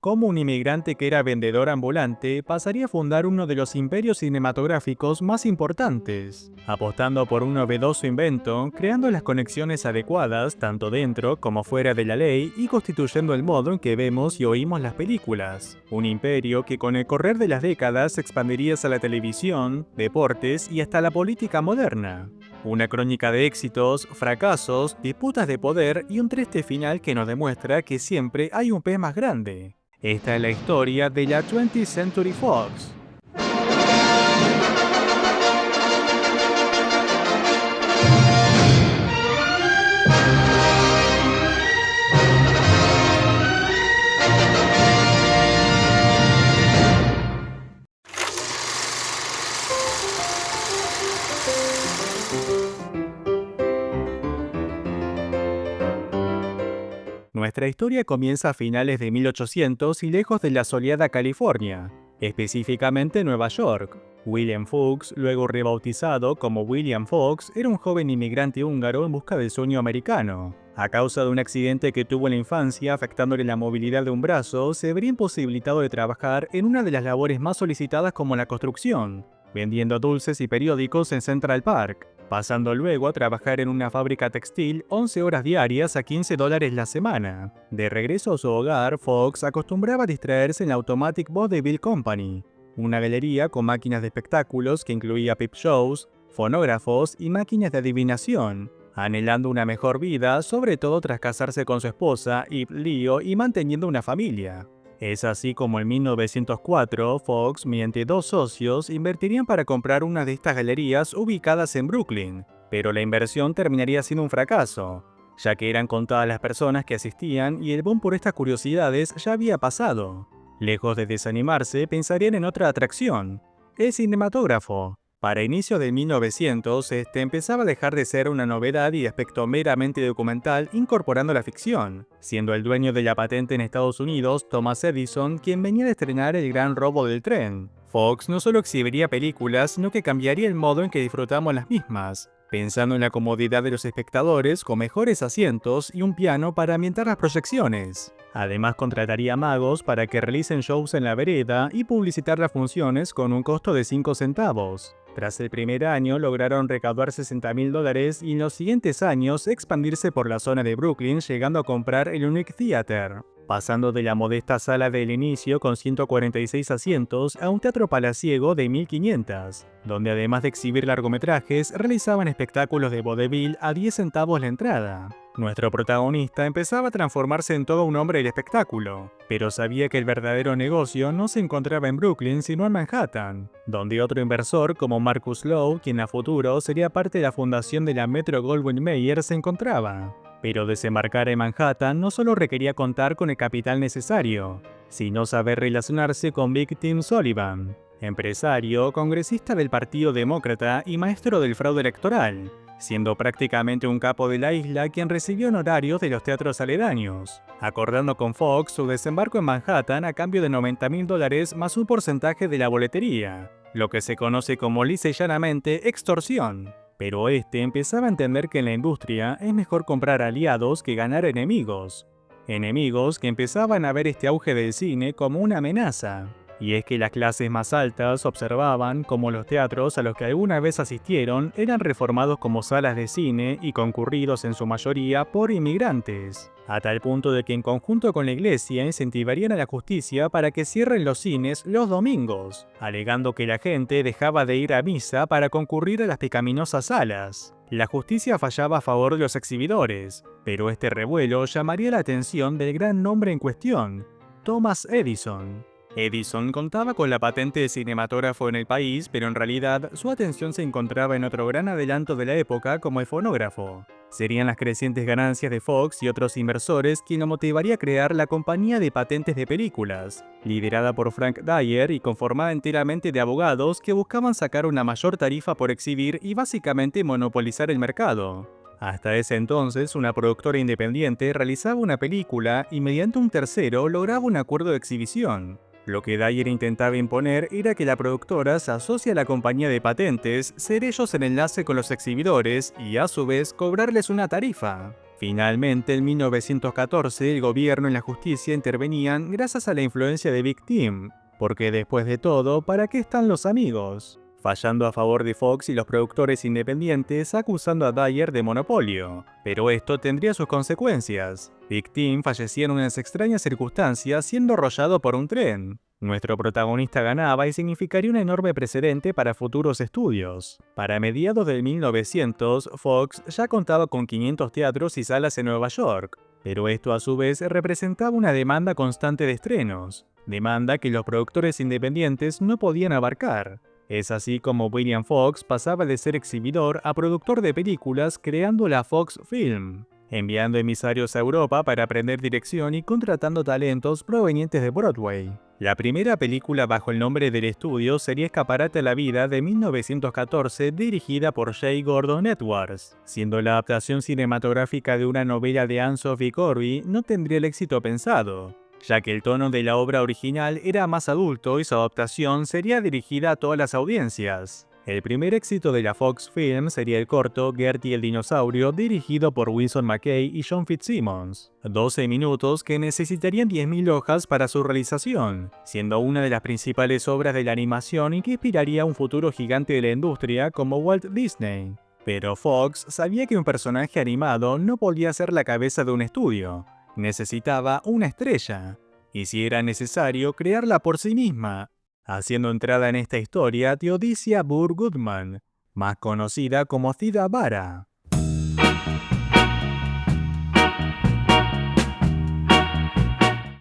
cómo un inmigrante que era vendedor ambulante pasaría a fundar uno de los imperios cinematográficos más importantes, apostando por un novedoso invento, creando las conexiones adecuadas tanto dentro como fuera de la ley y constituyendo el modo en que vemos y oímos las películas. Un imperio que con el correr de las décadas se expandiría hacia la televisión, deportes y hasta la política moderna. Una crónica de éxitos, fracasos, disputas de poder y un triste final que nos demuestra que siempre hay un pez más grande. Esta es la historia de la 20th Century Fox. Nuestra historia comienza a finales de 1800 y lejos de la soleada California, específicamente Nueva York. William Fox, luego rebautizado como William Fox, era un joven inmigrante húngaro en busca del sueño americano. A causa de un accidente que tuvo en la infancia afectándole la movilidad de un brazo, se vería imposibilitado de trabajar en una de las labores más solicitadas como la construcción, vendiendo dulces y periódicos en Central Park, pasando luego a trabajar en una fábrica textil 11 horas diarias a $15 la semana. De regreso a su hogar, Fox acostumbraba a distraerse en la Automatic Vaudeville Company, una galería con máquinas de espectáculos que incluía peep shows, fonógrafos y máquinas de adivinación, anhelando una mejor vida, sobre todo tras casarse con su esposa, Eve Leo, y manteniendo una familia. Es así como en 1904, Fox, mediante dos socios, invertirían para comprar una de estas galerías ubicadas en Brooklyn, pero la inversión terminaría siendo un fracaso, ya que eran contadas las personas que asistían y el boom por estas curiosidades ya había pasado. Lejos de desanimarse, pensarían en otra atracción, el cinematógrafo. Para inicios de 1900, empezaba a dejar de ser una novedad y de aspecto meramente documental, incorporando la ficción, siendo el dueño de la patente en Estados Unidos, Thomas Edison, quien venía de estrenar El Gran Robo del Tren. Fox no solo exhibiría películas, sino que cambiaría el modo en que disfrutamos las mismas, pensando en la comodidad de los espectadores con mejores asientos y un piano para ambientar las proyecciones. Además, contrataría magos para que realicen shows en la vereda y publicitar las funciones con un costo de 5 centavos. Tras el primer año lograron recaudar $60.000 y en los siguientes años expandirse por la zona de Brooklyn, llegando a comprar el Unique Theater, pasando de la modesta sala del inicio con 146 asientos a un teatro palaciego de 1500, donde además de exhibir largometrajes, realizaban espectáculos de vodevil a 10 centavos la entrada. Nuestro protagonista empezaba a transformarse en todo un hombre del espectáculo, pero sabía que el verdadero negocio no se encontraba en Brooklyn sino en Manhattan, donde otro inversor como Marcus Lowe, quien a futuro sería parte de la fundación de la Metro-Goldwyn-Mayer, se encontraba. Pero desembarcar en Manhattan no solo requería contar con el capital necesario, sino saber relacionarse con Big Tim Sullivan, empresario, congresista del Partido Demócrata y maestro del fraude electoral, siendo prácticamente un capo de la isla quien recibió honorarios de los teatros aledaños, acordando con Fox su desembarco en Manhattan a cambio de $90.000 más un porcentaje de la boletería, lo que se conoce como lisa y llanamente extorsión. Pero empezaba a entender que en la industria es mejor comprar aliados que ganar enemigos. Enemigos que empezaban a ver este auge del cine como una amenaza. Y es que las clases más altas observaban cómo los teatros a los que alguna vez asistieron eran reformados como salas de cine y concurridos en su mayoría por inmigrantes, a tal punto de que en conjunto con la iglesia incentivarían a la justicia para que cierren los cines los domingos, alegando que la gente dejaba de ir a misa para concurrir a las pecaminosas salas. La justicia fallaba a favor de los exhibidores, pero este revuelo llamaría la atención del gran nombre en cuestión, Thomas Edison. Edison contaba con la patente de cinematógrafo en el país, pero en realidad su atención se encontraba en otro gran adelanto de la época como el fonógrafo. Serían las crecientes ganancias de Fox y otros inversores quien lo motivaría a crear la compañía de patentes de películas, liderada por Frank Dyer y conformada enteramente de abogados que buscaban sacar una mayor tarifa por exhibir y básicamente monopolizar el mercado. Hasta ese entonces, una productora independiente realizaba una película y mediante un tercero lograba un acuerdo de exhibición. Lo que Dyer intentaba imponer era que la productora se asocie a la compañía de patentes, ser ellos el enlace con los exhibidores y a su vez cobrarles una tarifa. Finalmente, en 1914, el gobierno y la justicia intervenían gracias a la influencia de Big Tim, porque después de todo, ¿para qué están los amigos? Fallando a favor de Fox y los productores independientes, acusando a Dyer de monopolio. Pero esto tendría sus consecuencias. Big Tim fallecía en unas extrañas circunstancias siendo arrollado por un tren. Nuestro protagonista ganaba y significaría un enorme precedente para futuros estudios. Para mediados del 1900, Fox ya contaba con 500 teatros y salas en Nueva York, pero esto a su vez representaba una demanda constante de estrenos, demanda que los productores independientes no podían abarcar. Es así como William Fox pasaba de ser exhibidor a productor de películas creando la Fox Film, enviando emisarios a Europa para aprender dirección y contratando talentos provenientes de Broadway. La primera película bajo el nombre del estudio sería Escaparate a la vida de 1914, dirigida por J. Gordon Edwards. Siendo la adaptación cinematográfica de una novela de Anne-Sophie Corby, no tendría el éxito pensado, ya que el tono de la obra original era más adulto y su adaptación sería dirigida a todas las audiencias. El primer éxito de la Fox Film sería el corto Gertie el dinosaurio, dirigido por Winsor McCay y John Fitzsimmons. 12 minutos que necesitarían 10.000 hojas para su realización, siendo una de las principales obras de la animación y que inspiraría a un futuro gigante de la industria como Walt Disney. Pero Fox sabía que un personaje animado no podía ser la cabeza de un estudio. Necesitaba una estrella, y si era necesario, crearla por sí misma, haciendo entrada en esta historia Theodosia Burr Goodman, más conocida como Theda Bara.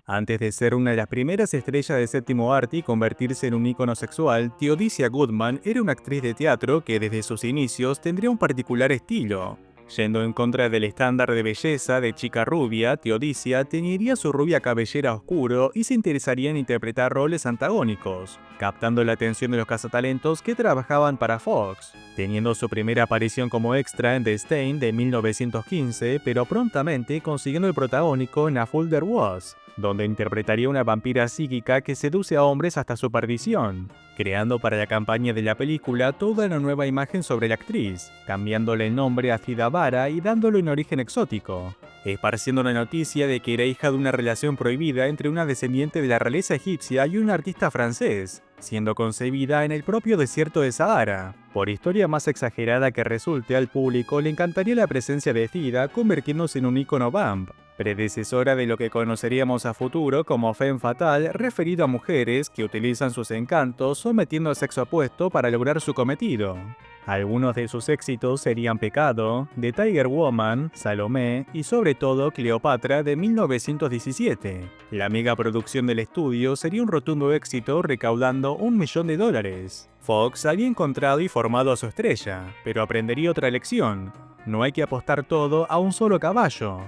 Antes de ser una de las primeras estrellas de séptimo arte y convertirse en un ícono sexual, Theodosia Goodman era una actriz de teatro que desde sus inicios tendría un particular estilo. Yendo en contra del estándar de belleza de chica rubia, Theodosia teñiría su rubia cabellera oscuro y se interesaría en interpretar roles antagónicos, captando la atención de los cazatalentos que trabajaban para Fox, teniendo su primera aparición como extra en The Stain de 1915, pero prontamente consiguiendo el protagónico en A Fool There Was, donde interpretaría una vampira psíquica que seduce a hombres hasta su perdición, creando para la campaña de la película toda una nueva imagen sobre la actriz, cambiándole el nombre a Theda Bara y dándole un origen exótico, esparciendo la noticia de que era hija de una relación prohibida entre una descendiente de la realeza egipcia y un artista francés, siendo concebida en el propio desierto de Sahara. Por historia más exagerada que resulte, al público le encantaría la presencia de Theda convirtiéndose en un ícono vamp, predecesora de lo que conoceríamos a futuro como femme fatale, referido a mujeres que utilizan sus encantos sometiendo al sexo opuesto para lograr su cometido. Algunos de sus éxitos serían Pecado, The Tiger Woman, Salomé y sobre todo Cleopatra de 1917. La mega producción del estudio sería un rotundo éxito recaudando $1 millón. Fox había encontrado y formado a su estrella, pero aprendería otra lección: no hay que apostar todo a un solo caballo.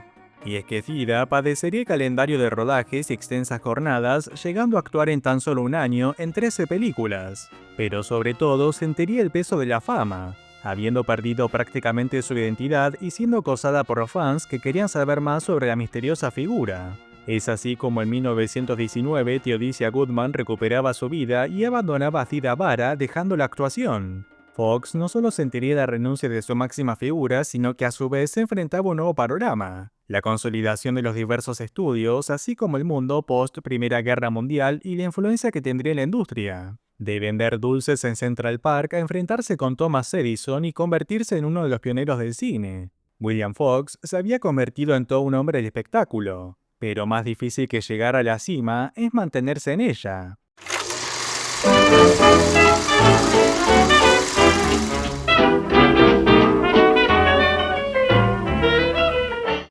Y es que Theda padecería calendario de rodajes y extensas jornadas, llegando a actuar en tan solo un año en 13 películas. Pero sobre todo sentiría el peso de la fama, habiendo perdido prácticamente su identidad y siendo acosada por los fans que querían saber más sobre la misteriosa figura. Es así como en 1919 Theodosia Goodman recuperaba su vida y abandonaba a Theda Bara dejando la actuación. Fox no solo sentiría la renuncia de su máxima figura, sino que a su vez se enfrentaba a un nuevo panorama: la consolidación de los diversos estudios, así como el mundo post-Primera Guerra Mundial y la influencia que tendría en la industria. De vender dulces en Central Park a enfrentarse con Thomas Edison y convertirse en uno de los pioneros del cine. William Fox se había convertido en todo un hombre del espectáculo, pero más difícil que llegar a la cima es mantenerse en ella.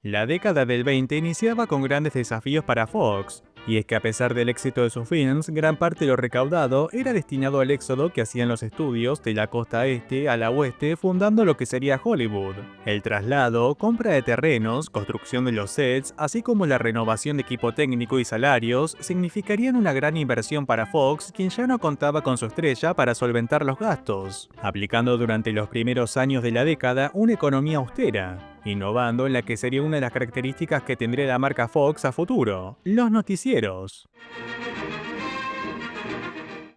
La década del 20 iniciaba con grandes desafíos para Fox, y es que a pesar del éxito de sus films, gran parte de lo recaudado era destinado al éxodo que hacían los estudios de la costa este a la oeste, fundando lo que sería Hollywood. El traslado, compra de terrenos, construcción de los sets, así como la renovación de equipo técnico y salarios, significarían una gran inversión para Fox, quien ya no contaba con su estrella para solventar los gastos, aplicando durante los primeros años de la década una economía austera, innovando en la que sería una de las características que tendría la marca Fox a futuro: los noticieros.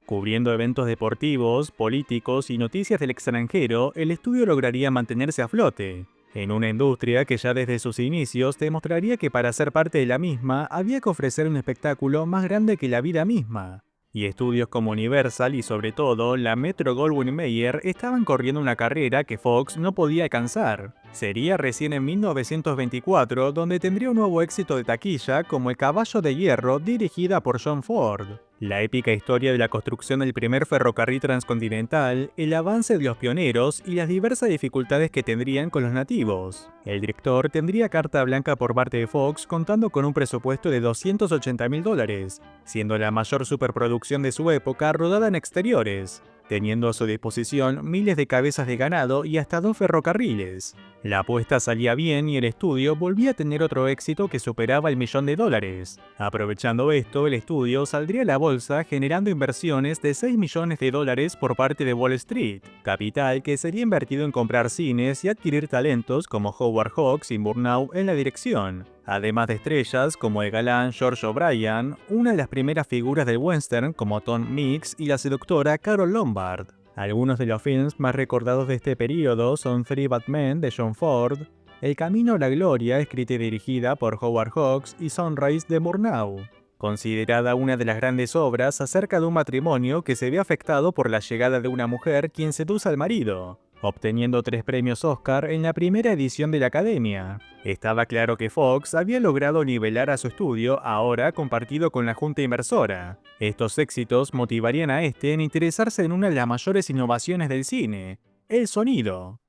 Cubriendo eventos deportivos, políticos y noticias del extranjero, el estudio lograría mantenerse a flote. en una industria que ya desde sus inicios demostraría que para ser parte de la misma había que ofrecer un espectáculo más grande que la vida misma. Y estudios como Universal y sobre todo la Metro-Goldwyn-Mayer estaban corriendo una carrera que Fox no podía alcanzar. Sería recién en 1924 donde tendría un nuevo éxito de taquilla como El Caballo de Hierro, dirigida por John Ford. La épica historia de la construcción del primer ferrocarril transcontinental, el avance de los pioneros y las diversas dificultades que tendrían con los nativos. El director tendría carta blanca por parte de Fox contando con un presupuesto de $280.000, siendo la mayor superproducción de su época rodada en exteriores, teniendo a su disposición miles de cabezas de ganado y hasta 2 ferrocarriles. La apuesta salía bien y el estudio volvía a tener otro éxito que superaba el $1.000.000. Aprovechando esto, el estudio saldría a la bolsa generando inversiones de $6 millones por parte de Wall Street, capital que sería invertido en comprar cines y adquirir talentos como Howard Hawks y Murnau en la dirección, además de estrellas como el galán George O'Brien, una de las primeras figuras del western como Tom Mix y la seductora Carole Lombard. Algunos de los films más recordados de este periodo son Three Bad Men de John Ford, El Camino a la Gloria, escrita y dirigida por Howard Hawks, y Sunrise de Murnau, considerada una de las grandes obras acerca de un matrimonio que se ve afectado por la llegada de una mujer quien seduce al marido, obteniendo 3 premios Oscar en la primera edición de la Academia. Estaba claro que Fox había logrado nivelar a su estudio, ahora compartido con la junta inversora. Estos éxitos motivarían a este en interesarse en una de las mayores innovaciones del cine, el sonido.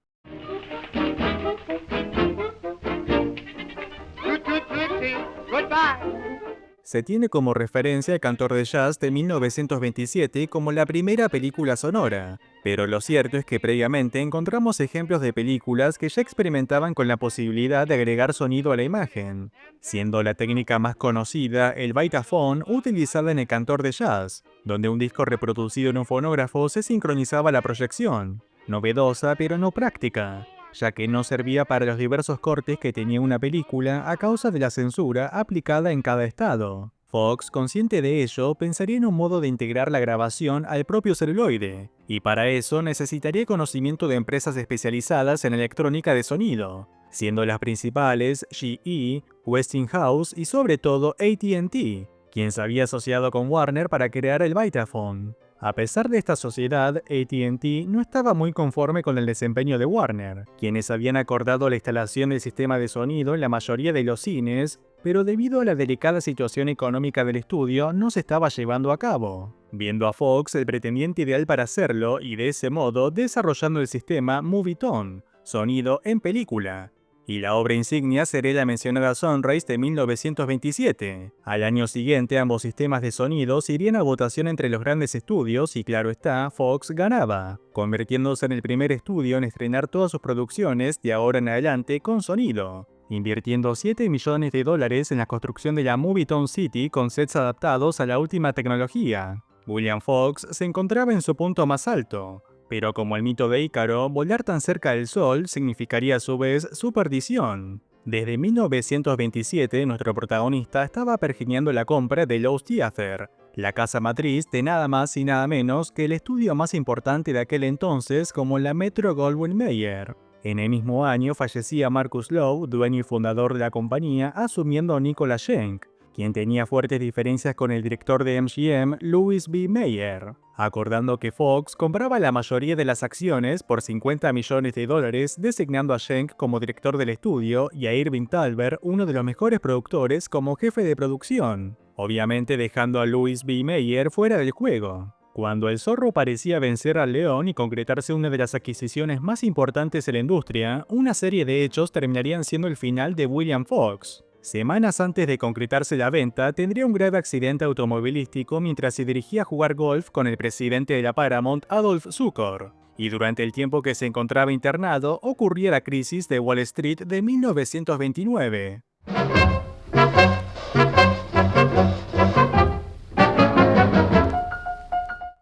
Se tiene como referencia El Cantor de Jazz de 1927 como la primera película sonora, pero lo cierto es que previamente encontramos ejemplos de películas que ya experimentaban con la posibilidad de agregar sonido a la imagen, siendo la técnica más conocida el Vitaphone utilizada en El Cantor de Jazz, donde un disco reproducido en un fonógrafo se sincronizaba a la proyección, novedosa pero no práctica, ya que no servía para los diversos cortes que tenía una película a causa de la censura aplicada en cada estado. Fox, consciente de ello, pensaría en un modo de integrar la grabación al propio celuloide, y para eso necesitaría conocimiento de empresas especializadas en electrónica de sonido, siendo las principales GE, Westinghouse y sobre todo AT&T, quien se había asociado con Warner para crear el Vitaphone. A pesar de esta sociedad, AT&T no estaba muy conforme con el desempeño de Warner, quienes habían acordado la instalación del sistema de sonido en la mayoría de los cines, pero debido a la delicada situación económica del estudio no se estaba llevando a cabo, viendo a Fox el pretendiente ideal para hacerlo y de ese modo desarrollando el sistema Movietone, sonido en película. Y la obra insignia sería la mencionada Sunrise de 1927. Al año siguiente, ambos sistemas de sonidos irían a votación entre los grandes estudios y claro está, Fox ganaba, convirtiéndose en el primer estudio en estrenar todas sus producciones de ahora en adelante con sonido, invirtiendo $7 millones en la construcción de la Movietone City con sets adaptados a la última tecnología. William Fox se encontraba en su punto más alto, pero como el mito de Ícaro, volar tan cerca del Sol significaría a su vez su perdición. Desde 1927, nuestro protagonista estaba pergeñando la compra de Loews Theatre, la casa matriz de nada más y nada menos que el estudio más importante de aquel entonces como la Metro-Goldwyn-Mayer. En el mismo año fallecía Marcus Loew, dueño y fundador de la compañía, asumiendo Nicholas Schenck, quien tenía fuertes diferencias con el director de MGM, Louis B. Mayer, acordando que Fox compraba la mayoría de las acciones por $50 millones, designando a Schenck como director del estudio y a Irving Thalberg, uno de los mejores productores, como jefe de producción, obviamente dejando a Louis B. Mayer fuera del juego. Cuando el zorro parecía vencer al león y concretarse una de las adquisiciones más importantes en la industria, una serie de hechos terminarían siendo el final de William Fox. Semanas antes de concretarse la venta, tendría un grave accidente automovilístico mientras se dirigía a jugar golf con el presidente de la Paramount, Adolph Zukor. Y durante el tiempo que se encontraba internado, ocurría la crisis de Wall Street de 1929.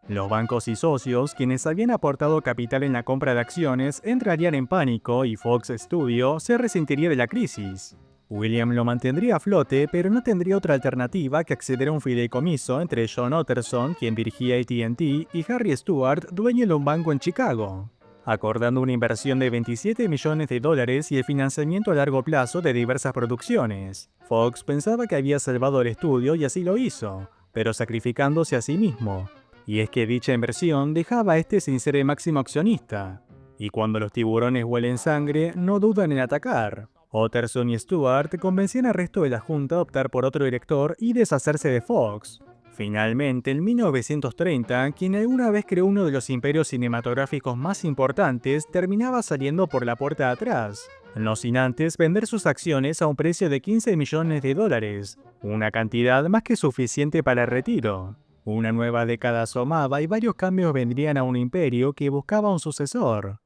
Los bancos y socios, quienes habían aportado capital en la compra de acciones, entrarían en pánico y Fox Studio se resentiría de la crisis. William lo mantendría a flote, pero no tendría otra alternativa que acceder a un fideicomiso entre John Utterson, quien dirigía AT&T, y Harry Stewart, dueño de un banco en Chicago. acordando una inversión de 27 millones de dólares y el financiamiento a largo plazo de diversas producciones. Fox pensaba que había salvado el estudio y así lo hizo, pero sacrificándose a sí mismo. Y es que dicha inversión dejaba a este sin ser el máximo accionista. Y cuando los tiburones huelen sangre, no dudan en atacar. Utterson y Stewart convencían al resto de la junta a optar por otro director y deshacerse de Fox. Finalmente, en 1930, quien alguna vez creó uno de los imperios cinematográficos más importantes, terminaba saliendo por la puerta de atrás, no sin antes vender sus acciones a un precio de 15 millones de dólares, una cantidad más que suficiente para el retiro. Una nueva década asomaba y varios cambios vendrían a un imperio que buscaba un sucesor.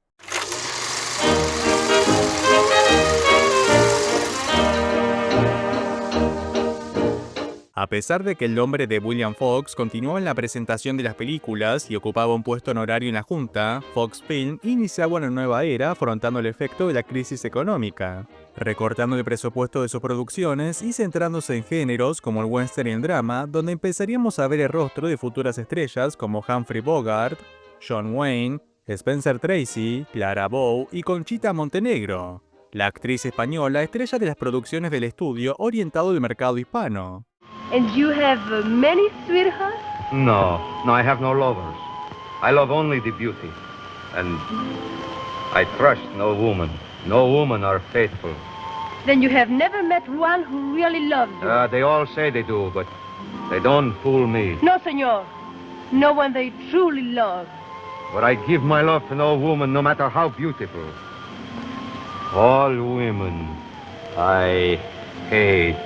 A pesar de que el nombre de William Fox continuaba en la presentación de las películas y ocupaba un puesto honorario en la junta, Fox Film iniciaba una nueva era afrontando el efecto de la crisis económica, recortando el presupuesto de sus producciones y centrándose en géneros como el western y el drama, donde empezaríamos a ver el rostro de futuras estrellas como Humphrey Bogart, John Wayne, Spencer Tracy, Clara Bow y Conchita Montenegro, la actriz española estrella de las producciones del estudio orientado al mercado hispano. And you have many sweethearts? No, I have no lovers. I love only the beauty. And I trust no woman. No women are faithful. Then you have never met one who really loves you? They all say they do, but they don't fool me. No, senor. No one they truly love. But I give my love to no woman, no matter how beautiful. All women I hate.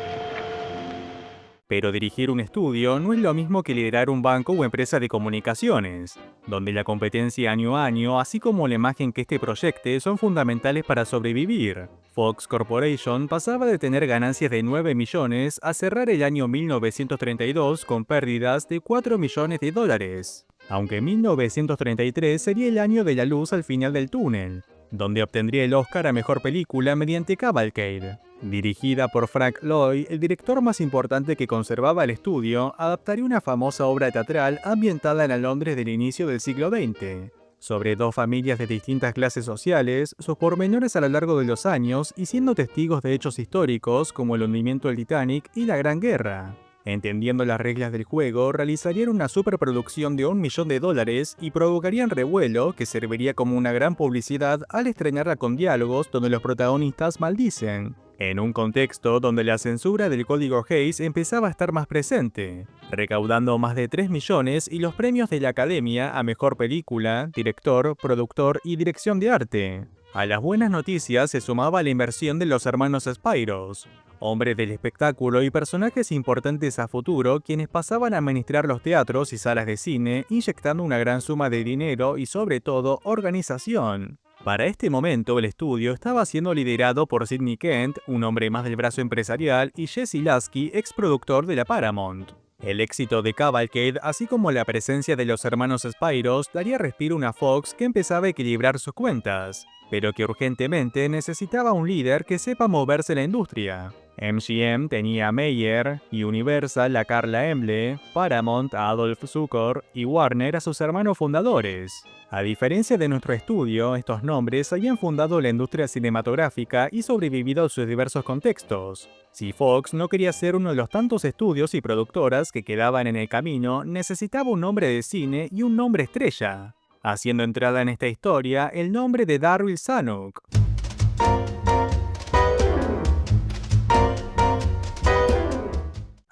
Pero dirigir un estudio no es lo mismo que liderar un banco o empresa de comunicaciones, donde la competencia año a año, así como la imagen que este proyecte, son fundamentales para sobrevivir. Fox Corporation pasaba de tener ganancias de 9 millones a cerrar el año 1932 con pérdidas de 4 millones de dólares. Aunque 1933 sería el año de la luz al final del túnel, donde obtendría el Oscar a Mejor Película mediante Cavalcade. Dirigida por Frank Lloyd, el director más importante que conservaba el estudio, adaptaría una famosa obra teatral ambientada en la Londres del inicio del siglo XX, sobre dos familias de distintas clases sociales, sus pormenores a lo largo de los años y siendo testigos de hechos históricos como el hundimiento del Titanic y la Gran Guerra. Entendiendo las reglas del juego, realizarían una superproducción de $1 millón y provocarían revuelo que serviría como una gran publicidad al estrenarla con diálogos donde los protagonistas maldicen, en un contexto donde la censura del código Hays empezaba a estar más presente, recaudando más de 3 millones y los premios de la Academia a Mejor Película, Director, Productor y Dirección de Arte. A las buenas noticias se sumaba la inversión de los hermanos Spyros, hombres del espectáculo y personajes importantes a futuro quienes pasaban a administrar los teatros y salas de cine, inyectando una gran suma de dinero y sobre todo organización. Para este momento el estudio estaba siendo liderado por Sidney Kent, un hombre más del brazo empresarial, y Jesse Lasky, ex productor de la Paramount. El éxito de Cavalcade, así como la presencia de los hermanos Spyros, daría respiro a una Fox que empezaba a equilibrar sus cuentas, pero que urgentemente necesitaba un líder que sepa moverse en la industria. MGM tenía a Meyer, Universal a Carla Emble, Paramount a Adolph Zukor y Warner a sus hermanos fundadores. A diferencia de nuestro estudio, estos nombres habían fundado la industria cinematográfica y sobrevivido a sus diversos contextos. Si Fox no quería ser uno de los tantos estudios y productoras que quedaban en el camino, necesitaba un nombre de cine y un nombre estrella, haciendo entrada en esta historia el nombre de Darryl Zanuck.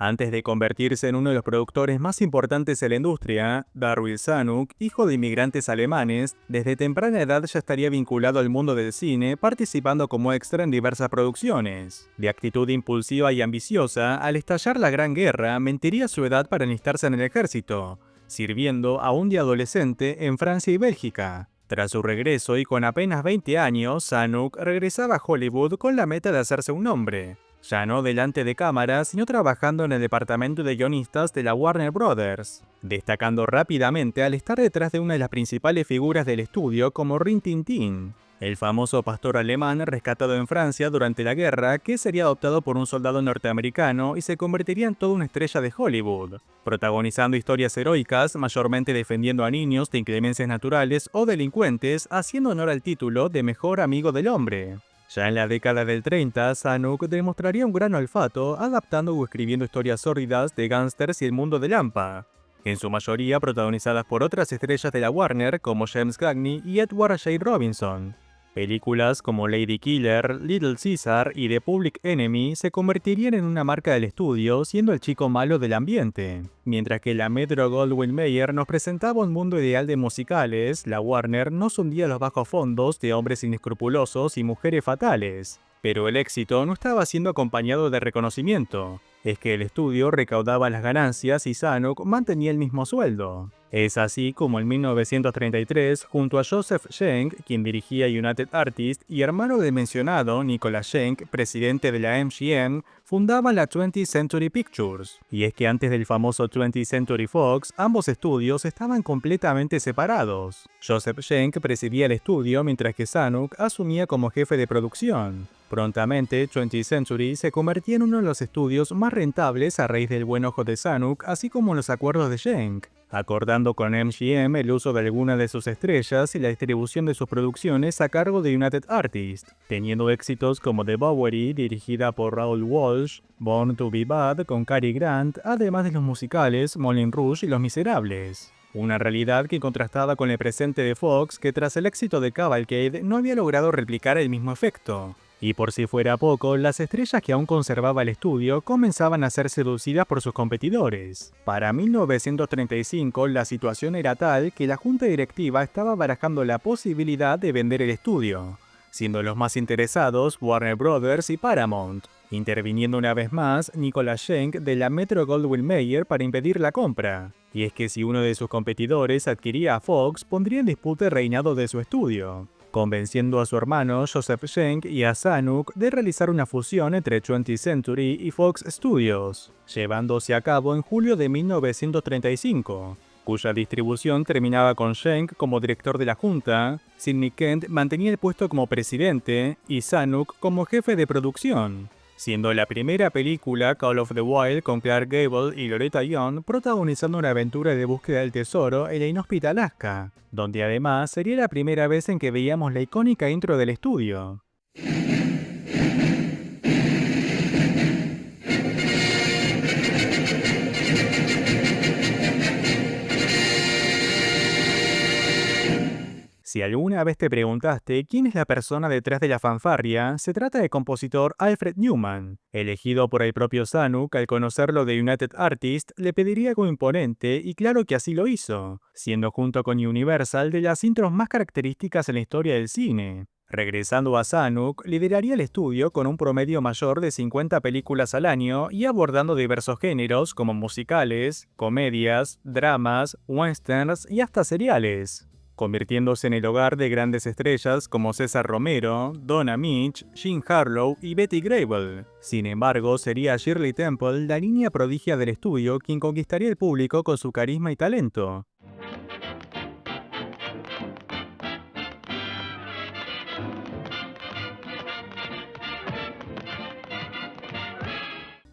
Antes de convertirse en uno de los productores más importantes de la industria, Darryl Zanuck, hijo de inmigrantes alemanes, desde temprana edad ya estaría vinculado al mundo del cine, participando como extra en diversas producciones. De actitud impulsiva y ambiciosa, al estallar la Gran Guerra, mentiría su edad para enlistarse en el ejército, sirviendo aún de adolescente en Francia y Bélgica. Tras su regreso y con apenas 20 años, Zanuck regresaba a Hollywood con la meta de hacerse un nombre. Ya no delante de cámaras, sino trabajando en el departamento de guionistas de la Warner Brothers, destacando rápidamente al estar detrás de una de las principales figuras del estudio como Rin Tin Tin. el famoso pastor alemán rescatado en Francia durante la guerra, que sería adoptado por un soldado norteamericano y se convertiría en toda una estrella de Hollywood, protagonizando historias heroicas, mayormente defendiendo a niños de inclemencias naturales o delincuentes, haciendo honor al título de mejor amigo del hombre. Ya en la década del 30, Zanuck demostraría un gran olfato adaptando o escribiendo historias sórdidas de gángsters y el mundo de Lampa, en su mayoría protagonizadas por otras estrellas de la Warner como James Cagney y Edward J. Robinson. Películas como Lady Killer, Little Caesar y The Public Enemy se convertirían en una marca del estudio, siendo el chico malo del ambiente. Mientras que la Metro-Goldwyn-Mayer nos presentaba un mundo ideal de musicales, la Warner nos hundía los bajos fondos de hombres inescrupulosos y mujeres fatales. Pero el éxito no estaba siendo acompañado de reconocimiento. Es que el estudio recaudaba las ganancias y Zanuck mantenía el mismo sueldo. Es así como en 1933, junto a Joseph Schenck, quien dirigía United Artists, y hermano del mencionado Nicholas Schenck, presidente de la MGM, fundaban la 20th Century Pictures. Y es que antes del famoso 20th Century Fox, ambos estudios estaban completamente separados. Joseph Schenck presidía el estudio mientras que Zanuck asumía como jefe de producción. Prontamente, 20th Century se convertía en uno de los estudios más rentables a raíz del buen ojo de Zanuck, así como los acuerdos de Schenck, acordando con MGM el uso de algunas de sus estrellas y la distribución de sus producciones a cargo de United Artists, teniendo éxitos como The Bowery, dirigida por Raoul Walsh, Born to Be Bad con Cary Grant, además de los musicales Moulin Rouge y Los Miserables. Una realidad que contrastaba con el presente de Fox, que tras el éxito de Cavalcade no había logrado replicar el mismo efecto. Y por si fuera poco, las estrellas que aún conservaba el estudio comenzaban a ser seducidas por sus competidores. Para 1935, la situación era tal que la junta directiva estaba barajando la posibilidad de vender el estudio, siendo los más interesados Warner Brothers y Paramount, interviniendo una vez más Nicholas Schenck de la Metro-Goldwyn-Mayer para impedir la compra. Y es que si uno de sus competidores adquiría a Fox, pondría en disputa el reinado de su estudio, convenciendo a su hermano Joseph Schenck y a Zanuck de realizar una fusión entre 20th Century y Fox Studios, llevándose a cabo en julio de 1935, cuya distribución terminaba con Schenck como director de la junta, Sidney Kent mantenía el puesto como presidente y Zanuck como jefe de producción, siendo la primera película Call of the Wild con Clark Gable y Loretta Young protagonizando una aventura de búsqueda del tesoro en la inhóspita Alaska, donde además sería la primera vez en que veíamos la icónica intro del estudio. Si alguna vez te preguntaste quién es la persona detrás de la fanfarria, se trata del compositor Alfred Newman, elegido por el propio Zanuck. Al conocerlo de United Artists, le pediría algo imponente y claro que así lo hizo, siendo junto con Universal de las intros más características en la historia del cine. Regresando a Zanuck, lideraría el estudio con un promedio mayor de 50 películas al año y abordando diversos géneros como musicales, comedias, dramas, westerns y hasta seriales, convirtiéndose en el hogar de grandes estrellas como César Romero, Donna Mitch, Jean Harlow y Betty Grable. Sin embargo, sería Shirley Temple, la niña prodigia del estudio, quien conquistaría el público con su carisma y talento.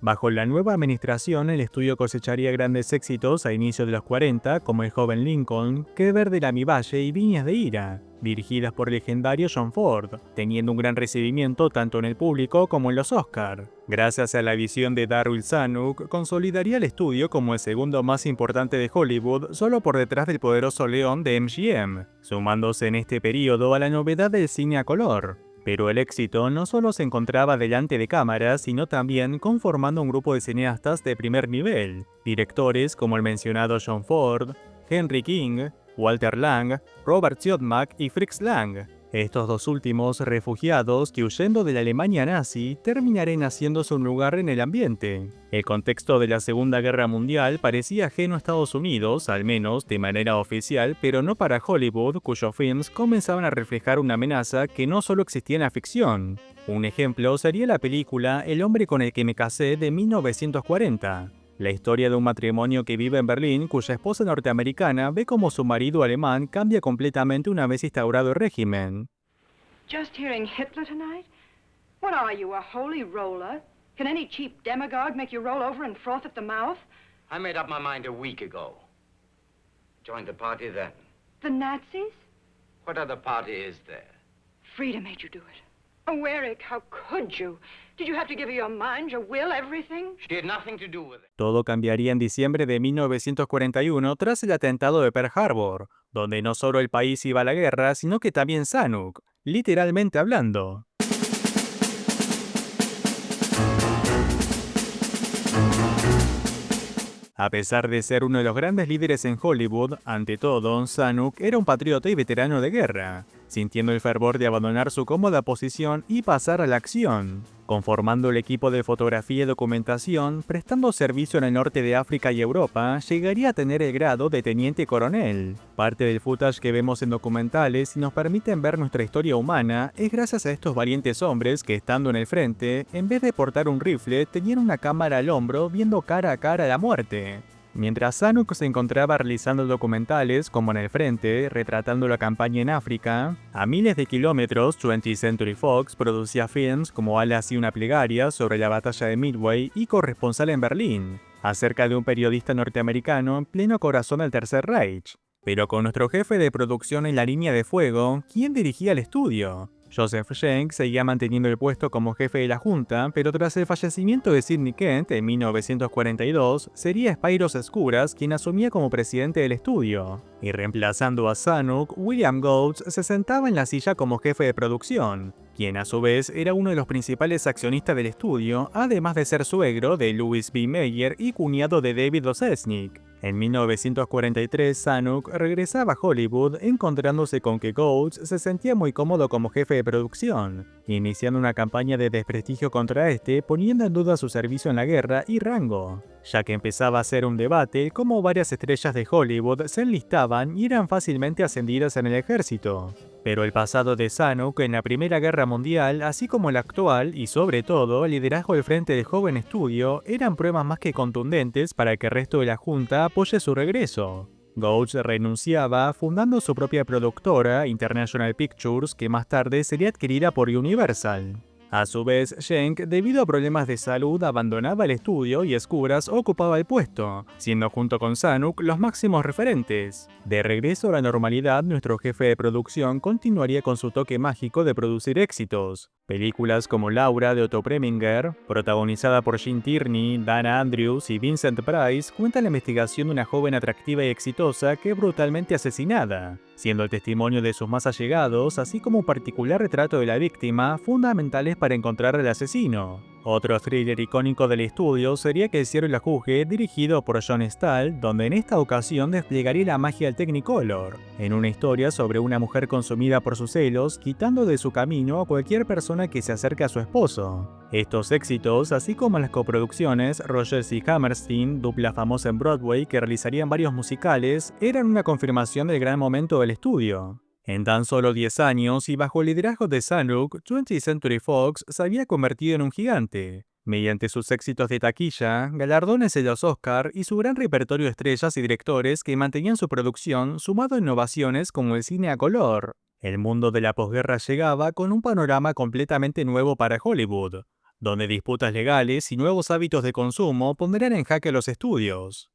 Bajo la nueva administración, el estudio cosecharía grandes éxitos a inicios de los 40, como El joven Lincoln, Que verde la mi valle y Viñas de ira, dirigidas por el legendario John Ford, teniendo un gran recibimiento tanto en el público como en los Oscar. Gracias a la visión de Darryl Zanuck, consolidaría el estudio como el segundo más importante de Hollywood, solo por detrás del poderoso león de MGM, sumándose en este periodo a la novedad del cine a color. Pero el éxito no solo se encontraba delante de cámaras, sino también conformando un grupo de cineastas de primer nivel, directores como el mencionado John Ford, Henry King, Walter Lang, Robert Siodmak y Fritz Lang. Estos dos últimos refugiados que, huyendo de la Alemania nazi, terminarían haciéndose un lugar en el ambiente. El contexto de la Segunda Guerra Mundial parecía ajeno a Estados Unidos, al menos de manera oficial, pero no para Hollywood, cuyos films comenzaban a reflejar una amenaza que no solo existía en la ficción. Un ejemplo sería la película El hombre con el que me casé de 1940. La historia de un matrimonio que vive en Berlín, cuya esposa norteamericana ve cómo su marido alemán cambia completamente una vez instaurado el régimen. Just hearing Hitler tonight? What are you, a holy roller? Can any cheap demagogue make you roll over and froth at the mouth? I made up my mind a week ago. Joined the party then. The Nazis? What other party is there? Frida made you do it. Oh, Eric, how could you? Did you have to give her your mind, your will, everything? She had nothing to do with it. Todo cambiaría en diciembre de 1941 tras el atentado de Pearl Harbor, donde no solo el país iba a la guerra, sino que también Zanuck, literalmente hablando. A pesar de ser uno de los grandes líderes en Hollywood, ante todo, Zanuck era un patriota y veterano de guerra, sintiendo el fervor de abandonar su cómoda posición y pasar a la acción, conformando el equipo de fotografía y documentación, prestando servicio en el norte de África y Europa, llegaría a tener el grado de teniente coronel. Parte del footage que vemos en documentales y nos permiten ver nuestra historia humana es gracias a estos valientes hombres que, estando en el frente, en vez de portar un rifle, tenían una cámara al hombro viendo cara a cara a la muerte. Mientras Zanuck se encontraba realizando documentales como en el frente, retratando la campaña en África, a miles de kilómetros 20th Century Fox producía films como Alas y una plegaria sobre la batalla de Midway y Corresponsal en Berlín, acerca de un periodista norteamericano en pleno corazón del Tercer Reich. Pero con nuestro jefe de producción en la línea de fuego, ¿quién dirigía el estudio? Joseph Schenck seguía manteniendo el puesto como jefe de la junta, pero tras el fallecimiento de Sidney Kent en 1942, sería Spyros Skouras quien asumía como presidente del estudio. Y reemplazando a Zanuck, William Goetz se sentaba en la silla como jefe de producción, quien a su vez era uno de los principales accionistas del estudio, además de ser suegro de Louis B. Mayer y cuñado de David O. Selznick. En 1943, Zanuck regresaba a Hollywood encontrándose con que Goetz se sentía muy cómodo como jefe de producción, iniciando una campaña de desprestigio contra este, poniendo en duda su servicio en la guerra y rango, ya que empezaba a ser un debate cómo varias estrellas de Hollywood se enlistaban y eran fácilmente ascendidas en el ejército. Pero el pasado de Zanuck en la Primera Guerra Mundial, así como el actual y sobre todo el liderazgo al frente del joven estudio, eran pruebas más que contundentes para que el resto de la junta apoye su regreso. Goetz renunciaba, fundando su propia productora, International Pictures, que más tarde sería adquirida por Universal. A su vez, Schenck, debido a problemas de salud, abandonaba el estudio y Skouras ocupaba el puesto, siendo junto con Zanuck los máximos referentes. De regreso a la normalidad, nuestro jefe de producción continuaría con su toque mágico de producir éxitos. Películas como Laura de Otto Preminger, protagonizada por Gene Tierney, Dana Andrews y Vincent Price, cuenta la investigación de una joven atractiva y exitosa que es brutalmente asesinada, siendo el testimonio de sus más allegados, así como un particular retrato de la víctima, fundamentales para encontrar al asesino. Otro thriller icónico del estudio sería Que el cielo la juzgue, dirigido por John Stahl, donde en esta ocasión desplegaría la magia del Technicolor, en una historia sobre una mujer consumida por sus celos, quitando de su camino a cualquier persona que se acerque a su esposo. Estos éxitos, así como las coproducciones Rogers y Hammerstein, dupla famosa en Broadway que realizarían varios musicales, eran una confirmación del gran momento del estudio. En tan solo 10 años y bajo el liderazgo de Zanuck, 20th Century Fox se había convertido en un gigante, mediante sus éxitos de taquilla, galardones en los Oscar y su gran repertorio de estrellas y directores que mantenían su producción, sumado a innovaciones como el cine a color. El mundo de la posguerra llegaba con un panorama completamente nuevo para Hollywood, donde disputas legales y nuevos hábitos de consumo pondrían en jaque a los estudios.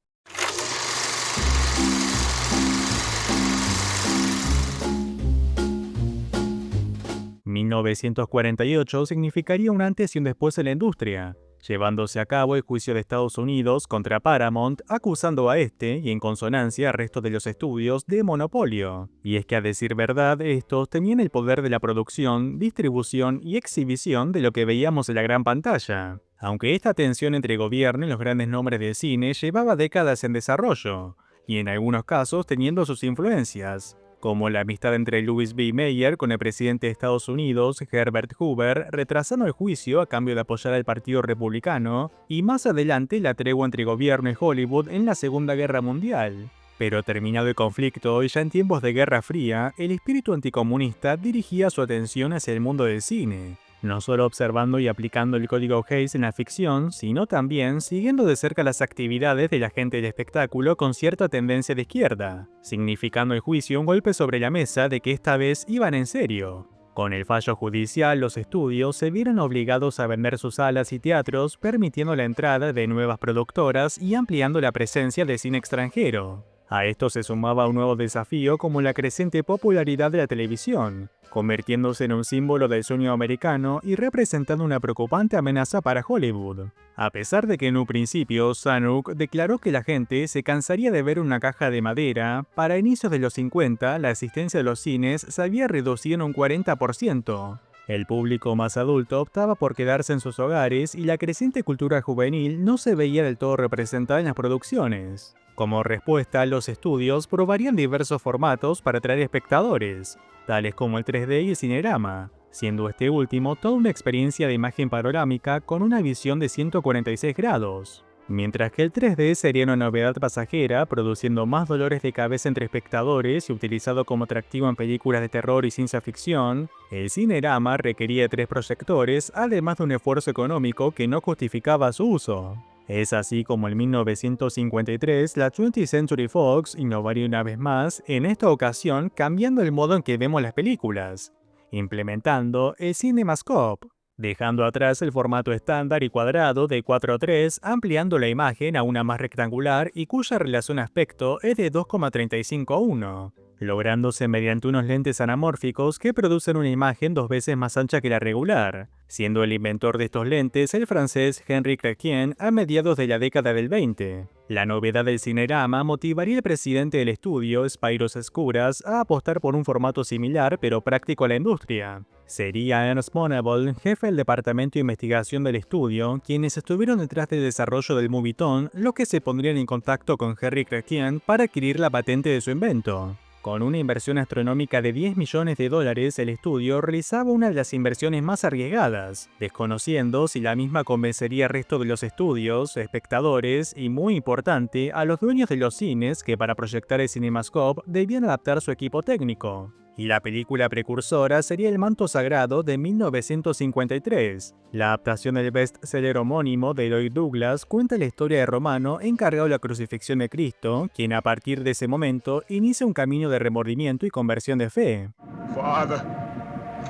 En 1948 significaría un antes y un después en la industria, llevándose a cabo el juicio de Estados Unidos contra Paramount, acusando a este, y en consonancia al resto de los estudios, de monopolio. Y es que a decir verdad, estos tenían el poder de la producción, distribución y exhibición de lo que veíamos en la gran pantalla. Aunque esta tensión entre gobierno y los grandes nombres del cine llevaba décadas en desarrollo, y en algunos casos teniendo sus influencias, como la amistad entre Louis B. Mayer con el presidente de Estados Unidos, Herbert Hoover, retrasando el juicio a cambio de apoyar al Partido Republicano, y más adelante la tregua entre gobierno y Hollywood en la Segunda Guerra Mundial. Pero terminado el conflicto y ya en tiempos de Guerra Fría, el espíritu anticomunista dirigía su atención hacia el mundo del cine, no solo observando y aplicando el código Hays en la ficción, sino también siguiendo de cerca las actividades de la gente del espectáculo con cierta tendencia de izquierda, significando el juicio un golpe sobre la mesa de que esta vez iban en serio. Con el fallo judicial, los estudios se vieron obligados a vender sus salas y teatros, permitiendo la entrada de nuevas productoras y ampliando la presencia de cine extranjero. A esto se sumaba un nuevo desafío como la creciente popularidad de la televisión, convirtiéndose en un símbolo del sueño americano y representando una preocupante amenaza para Hollywood. A pesar de que en un principio Zanuck declaró que la gente se cansaría de ver una caja de madera, para inicios de los 50 la asistencia de los cines se había reducido en un 40%. El público más adulto optaba por quedarse en sus hogares y la creciente cultura juvenil no se veía del todo representada en las producciones. Como respuesta, los estudios probarían diversos formatos para atraer espectadores, tales como el 3D y el cinerama, siendo este último toda una experiencia de imagen panorámica con una visión de 146 grados. Mientras que el 3D sería una novedad pasajera, produciendo más dolores de cabeza entre espectadores y utilizado como atractivo en películas de terror y ciencia ficción, el cinerama requería de 3 proyectores, además de un esfuerzo económico que no justificaba su uso. Es así como en 1953 la 20th Century Fox innovaría una vez más, en esta ocasión cambiando el modo en que vemos las películas, implementando el CinemaScope, dejando atrás el formato estándar y cuadrado de 4:3, ampliando la imagen a una más rectangular y cuya relación aspecto es de 2,35:1, lográndose mediante unos lentes anamórficos que producen una imagen 2 veces más ancha que la regular, siendo el inventor de estos lentes el francés Henri Chrétien a mediados de la década del 20. La novedad del cinerama motivaría al presidente del estudio, Spyros Skouras, a apostar por un formato similar pero práctico a la industria. Sería Ernst Monible, jefe del departamento de investigación del estudio, quienes estuvieron detrás del desarrollo del Movietone, los que se pondrían en contacto con Henri Chrétien para adquirir la patente de su invento. Con una inversión astronómica de $10 millones, el estudio realizaba una de las inversiones más arriesgadas, desconociendo si la misma convencería al resto de los estudios, espectadores y, muy importante, a los dueños de los cines que para proyectar el CinemaScope debían adaptar su equipo técnico. Y la película precursora sería El manto sagrado de 1953. La adaptación del bestseller homónimo de Lloyd Douglas cuenta la historia de Romano encargado de la crucifixión de Cristo, quien a partir de ese momento inicia un camino de remordimiento y conversión de fe. Father,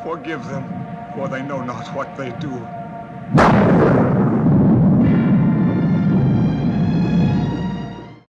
forgive them, for they know not what they do.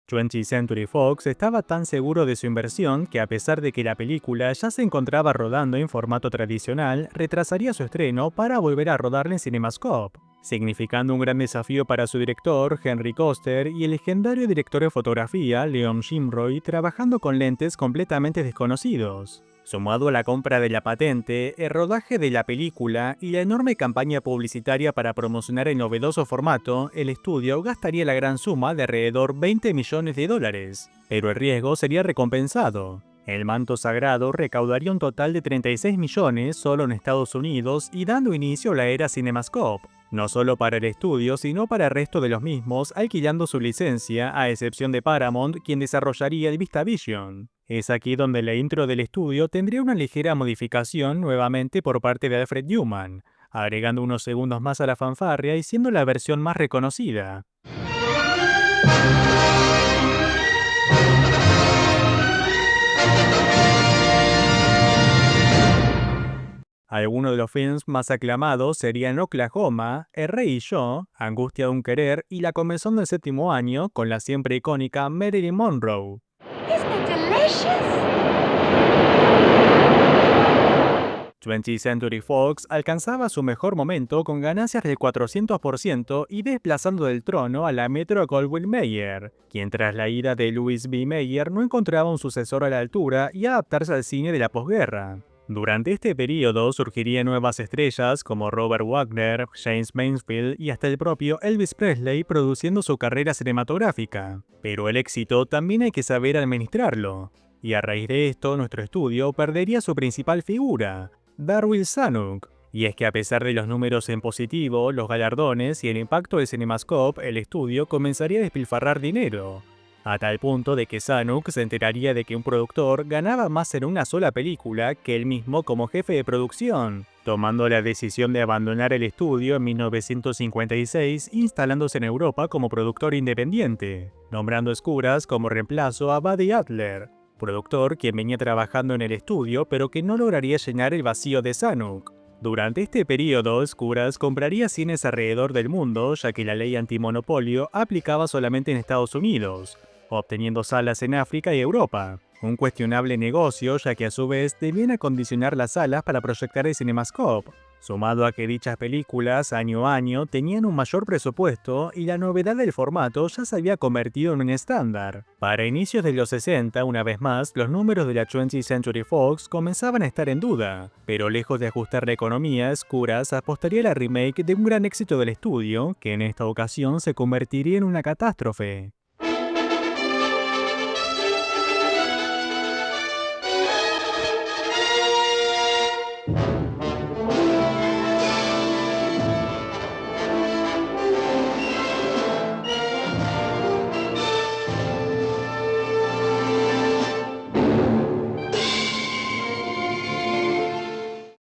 20th Century Fox estaba tan seguro de su inversión que, a pesar de que la película ya se encontraba rodando en formato tradicional, retrasaría su estreno para volver a rodarla en CinemaScope, significando un gran desafío para su director, Henry Koster, y el legendario director de fotografía, Leon Shimroy, trabajando con lentes completamente desconocidos. Sumado a la compra de la patente, el rodaje de la película y la enorme campaña publicitaria para promocionar el novedoso formato, el estudio gastaría la gran suma de alrededor $20 millones, pero el riesgo sería recompensado. El manto sagrado recaudaría un total de 36 millones solo en Estados Unidos y dando inicio a la era CinemaScope, no solo para el estudio sino para el resto de los mismos, alquilando su licencia, a excepción de Paramount, quien desarrollaría el VistaVision. Es aquí donde la intro del estudio tendría una ligera modificación nuevamente por parte de Alfred Newman, agregando unos segundos más a la fanfarria y siendo la versión más reconocida. Algunos de los films más aclamados serían Oklahoma, El Rey y yo, Angustia de un querer y La comezón del séptimo año con la siempre icónica Marilyn Monroe. Isn't it delicious? 20th Century Fox alcanzaba su mejor momento con ganancias del 400% y desplazando del trono a la Metro-Goldwyn-Mayer, quien tras la ida de Louis B. Mayer no encontraba un sucesor a la altura y adaptarse al cine de la posguerra. Durante este periodo surgirían nuevas estrellas como Robert Wagner, James Mansfield y hasta el propio Elvis Presley produciendo su carrera cinematográfica. Pero el éxito también hay que saber administrarlo, y a raíz de esto nuestro estudio perdería su principal figura, Darryl Zanuck. Y es que a pesar de los números en positivo, los galardones y el impacto de CinemaScope, el estudio comenzaría a despilfarrar dinero, a tal punto de que Zanuck se enteraría de que un productor ganaba más en una sola película que él mismo como jefe de producción, tomando la decisión de abandonar el estudio en 1956, instalándose en Europa como productor independiente, nombrando Skouras como reemplazo a Buddy Adler. productor quien venía trabajando en el estudio pero que no lograría llenar el vacío de Zanuck. Durante este periodo, Skuras compraría cines alrededor del mundo, ya que la ley antimonopolio aplicaba solamente en Estados Unidos, obteniendo salas en África y Europa. Un cuestionable negocio, ya que a su vez debían acondicionar las salas para proyectar el CinemaScope, sumado a que dichas películas año a año tenían un mayor presupuesto y la novedad del formato ya se había convertido en un estándar. Para inicios de los 60, una vez más, los números de la 20th Century Fox comenzaban a estar en duda, pero lejos de ajustar la economía, Skuras apostaría a la remake de un gran éxito del estudio, que en esta ocasión se convertiría en una catástrofe.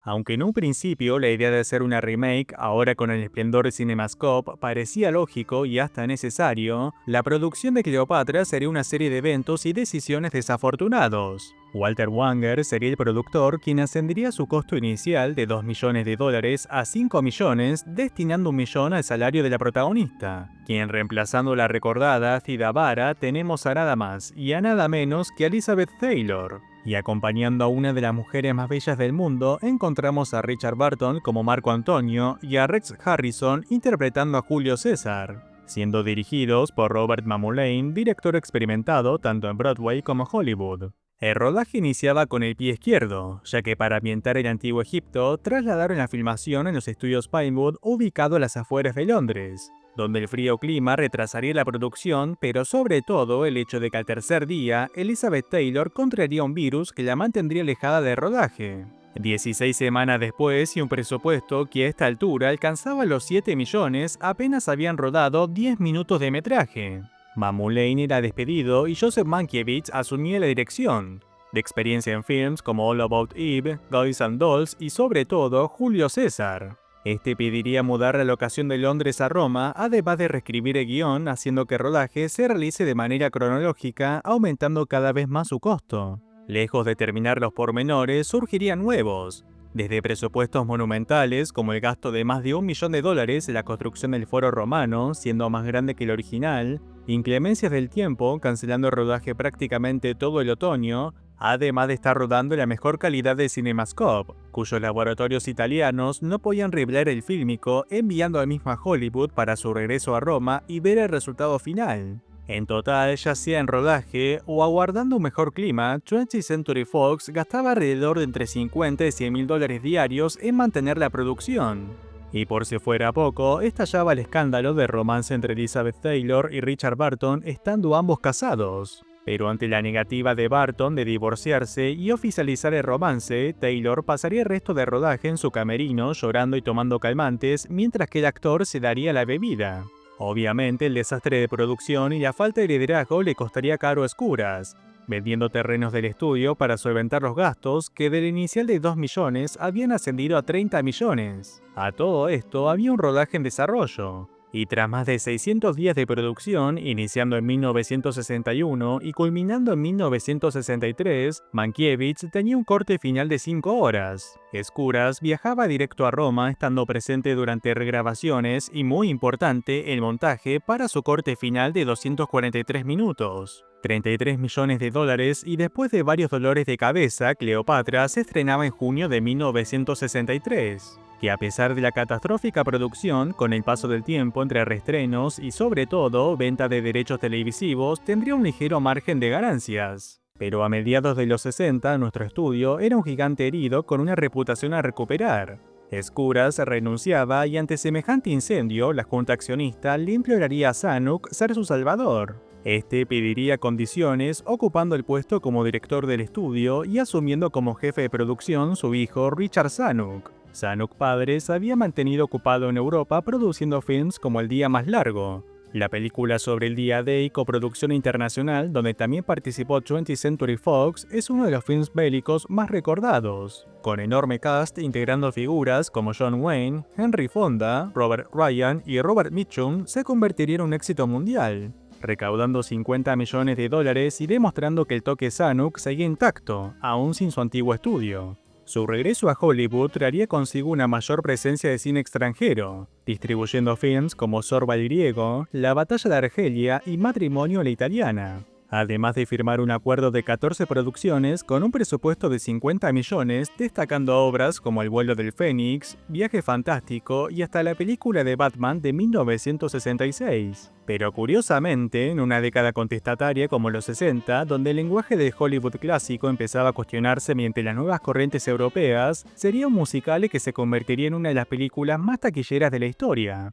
Aunque en un principio la idea de hacer una remake, ahora con el esplendor de CinemaScope, parecía lógico y hasta necesario, la producción de Cleopatra sería una serie de eventos y decisiones desafortunados. Walter Wanger sería el productor quien ascendería su costo inicial de $2 millones a 5 millones, destinando $1 millón al salario de la protagonista, quien reemplazando la recordada Theda Bara tenemos a nada más y a nada menos que a Elizabeth Taylor. Y acompañando a una de las mujeres más bellas del mundo, encontramos a Richard Burton como Marco Antonio y a Rex Harrison interpretando a Julio César, siendo dirigidos por Robert Mamoulian, director experimentado tanto en Broadway como Hollywood. El rodaje iniciaba con el pie izquierdo, ya que para ambientar el antiguo Egipto, trasladaron la filmación en los estudios Pinewood ubicados a las afueras de Londres, donde el frío clima retrasaría la producción, pero sobre todo el hecho de que al tercer día, Elizabeth Taylor contraería un virus que la mantendría alejada del rodaje. 16 semanas después y un presupuesto que a esta altura alcanzaba los 7 millones, apenas habían rodado 10 minutos de metraje. Mamoulian era despedido y Joseph Mankiewicz asumía la dirección, de experiencia en films como All About Eve, Guys and Dolls y sobre todo Julio César. Este pediría mudar la locación de Londres a Roma, además de reescribir el guión, haciendo que el rodaje se realice de manera cronológica, aumentando cada vez más su costo. Lejos de terminar los pormenores, surgirían nuevos, desde presupuestos monumentales, como el gasto de más de $1 millón en la construcción del Foro Romano, siendo más grande que el original, inclemencias del tiempo, cancelando el rodaje prácticamente todo el otoño, además de estar rodando la mejor calidad de CinemaScope, cuyos laboratorios italianos no podían revelar el fílmico, enviando al mismo a Hollywood para su regreso a Roma y ver el resultado final. En total, ya sea en rodaje o aguardando un mejor clima, 20th Century Fox gastaba alrededor de entre $50 y $100.000 diarios en mantener la producción. Y por si fuera poco, estallaba el escándalo de romance entre Elizabeth Taylor y Richard Burton, estando ambos casados. Pero ante la negativa de Burton de divorciarse y oficializar el romance, Taylor pasaría el resto del rodaje en su camerino llorando y tomando calmantes, mientras que el actor se daría la bebida. Obviamente el desastre de producción y la falta de liderazgo le costaría caro a Skuras, vendiendo terrenos del estudio para solventar los gastos que del inicial de 2 millones habían ascendido a 30 millones. A todo esto había un rodaje en desarrollo. Y tras más de 600 días de producción, iniciando en 1961 y culminando en 1963, Mankiewicz tenía un corte final de 5 horas. Skuras viajaba directo a Roma, estando presente durante regrabaciones y, muy importante, el montaje para su corte final de 243 minutos. $33 millones y después de varios dolores de cabeza, Cleopatra se estrenaba en junio de 1963. Que a pesar de la catastrófica producción, con el paso del tiempo entre reestrenos y sobre todo venta de derechos televisivos, tendría un ligero margen de ganancias. Pero a mediados de los 60, nuestro estudio era un gigante herido con una reputación a recuperar. Skuras renunciaba y ante semejante incendio, la junta accionista le imploraría a Zanuck ser su salvador. Este pediría condiciones, ocupando el puesto como director del estudio y asumiendo como jefe de producción su hijo Richard Zanuck. Zanuck padre se había mantenido ocupado en Europa produciendo films como El Día Más Largo, la película sobre el Día D y coproducción internacional donde también participó 20th Century Fox, es uno de los films bélicos más recordados, con enorme cast integrando figuras como John Wayne, Henry Fonda, Robert Ryan y Robert Mitchum, se convertiría en un éxito mundial. recaudando $50 millones y demostrando que el toque Zanuck seguía intacto, aún sin su antiguo estudio. Su regreso a Hollywood traería consigo una mayor presencia de cine extranjero, distribuyendo films como Sorba el Griego, La Batalla de Argelia y Matrimonio a la Italiana, además de firmar un acuerdo de 14 producciones con un presupuesto de 50 millones, destacando obras como El vuelo del Fénix, Viaje fantástico y hasta la película de Batman de 1966. Pero curiosamente, en una década contestataria como los 60, donde el lenguaje de Hollywood clásico empezaba a cuestionarse mediante las nuevas corrientes europeas, sería un musical que se convertiría en una de las películas más taquilleras de la historia.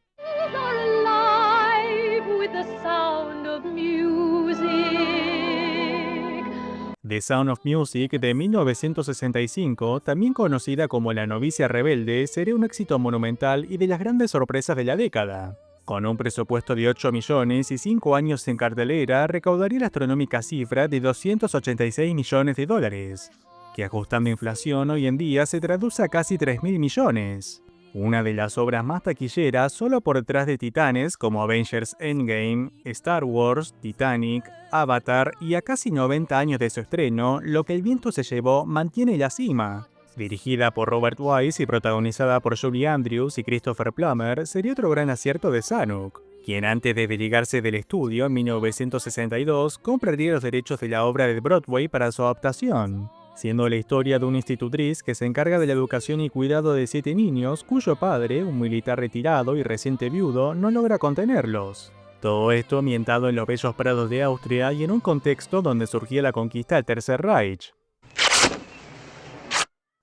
The Sound of Music de 1965, también conocida como La novicia rebelde, sería un éxito monumental y de las grandes sorpresas de la década. Con un presupuesto de 8 millones y 5 años en cartelera, recaudaría la astronómica cifra de $286 millones, que ajustando inflación hoy en día se traduce a casi 3.000 millones. Una de las obras más taquilleras solo por detrás de titanes como Avengers Endgame, Star Wars, Titanic, Avatar y a casi 90 años de su estreno, Lo que el viento se llevó mantiene la cima. Dirigida por Robert Wise y protagonizada por Julie Andrews y Christopher Plummer, sería otro gran acierto de Zanuck, quien antes de desligarse del estudio en 1962 compraría los derechos de la obra de Broadway para su adaptación, siendo la historia de una institutriz que se encarga de la educación y cuidado de 7 niños cuyo padre, un militar retirado y reciente viudo, no logra contenerlos. Todo esto ambientado en los bellos prados de Austria y en un contexto donde surgía la conquista del Tercer Reich.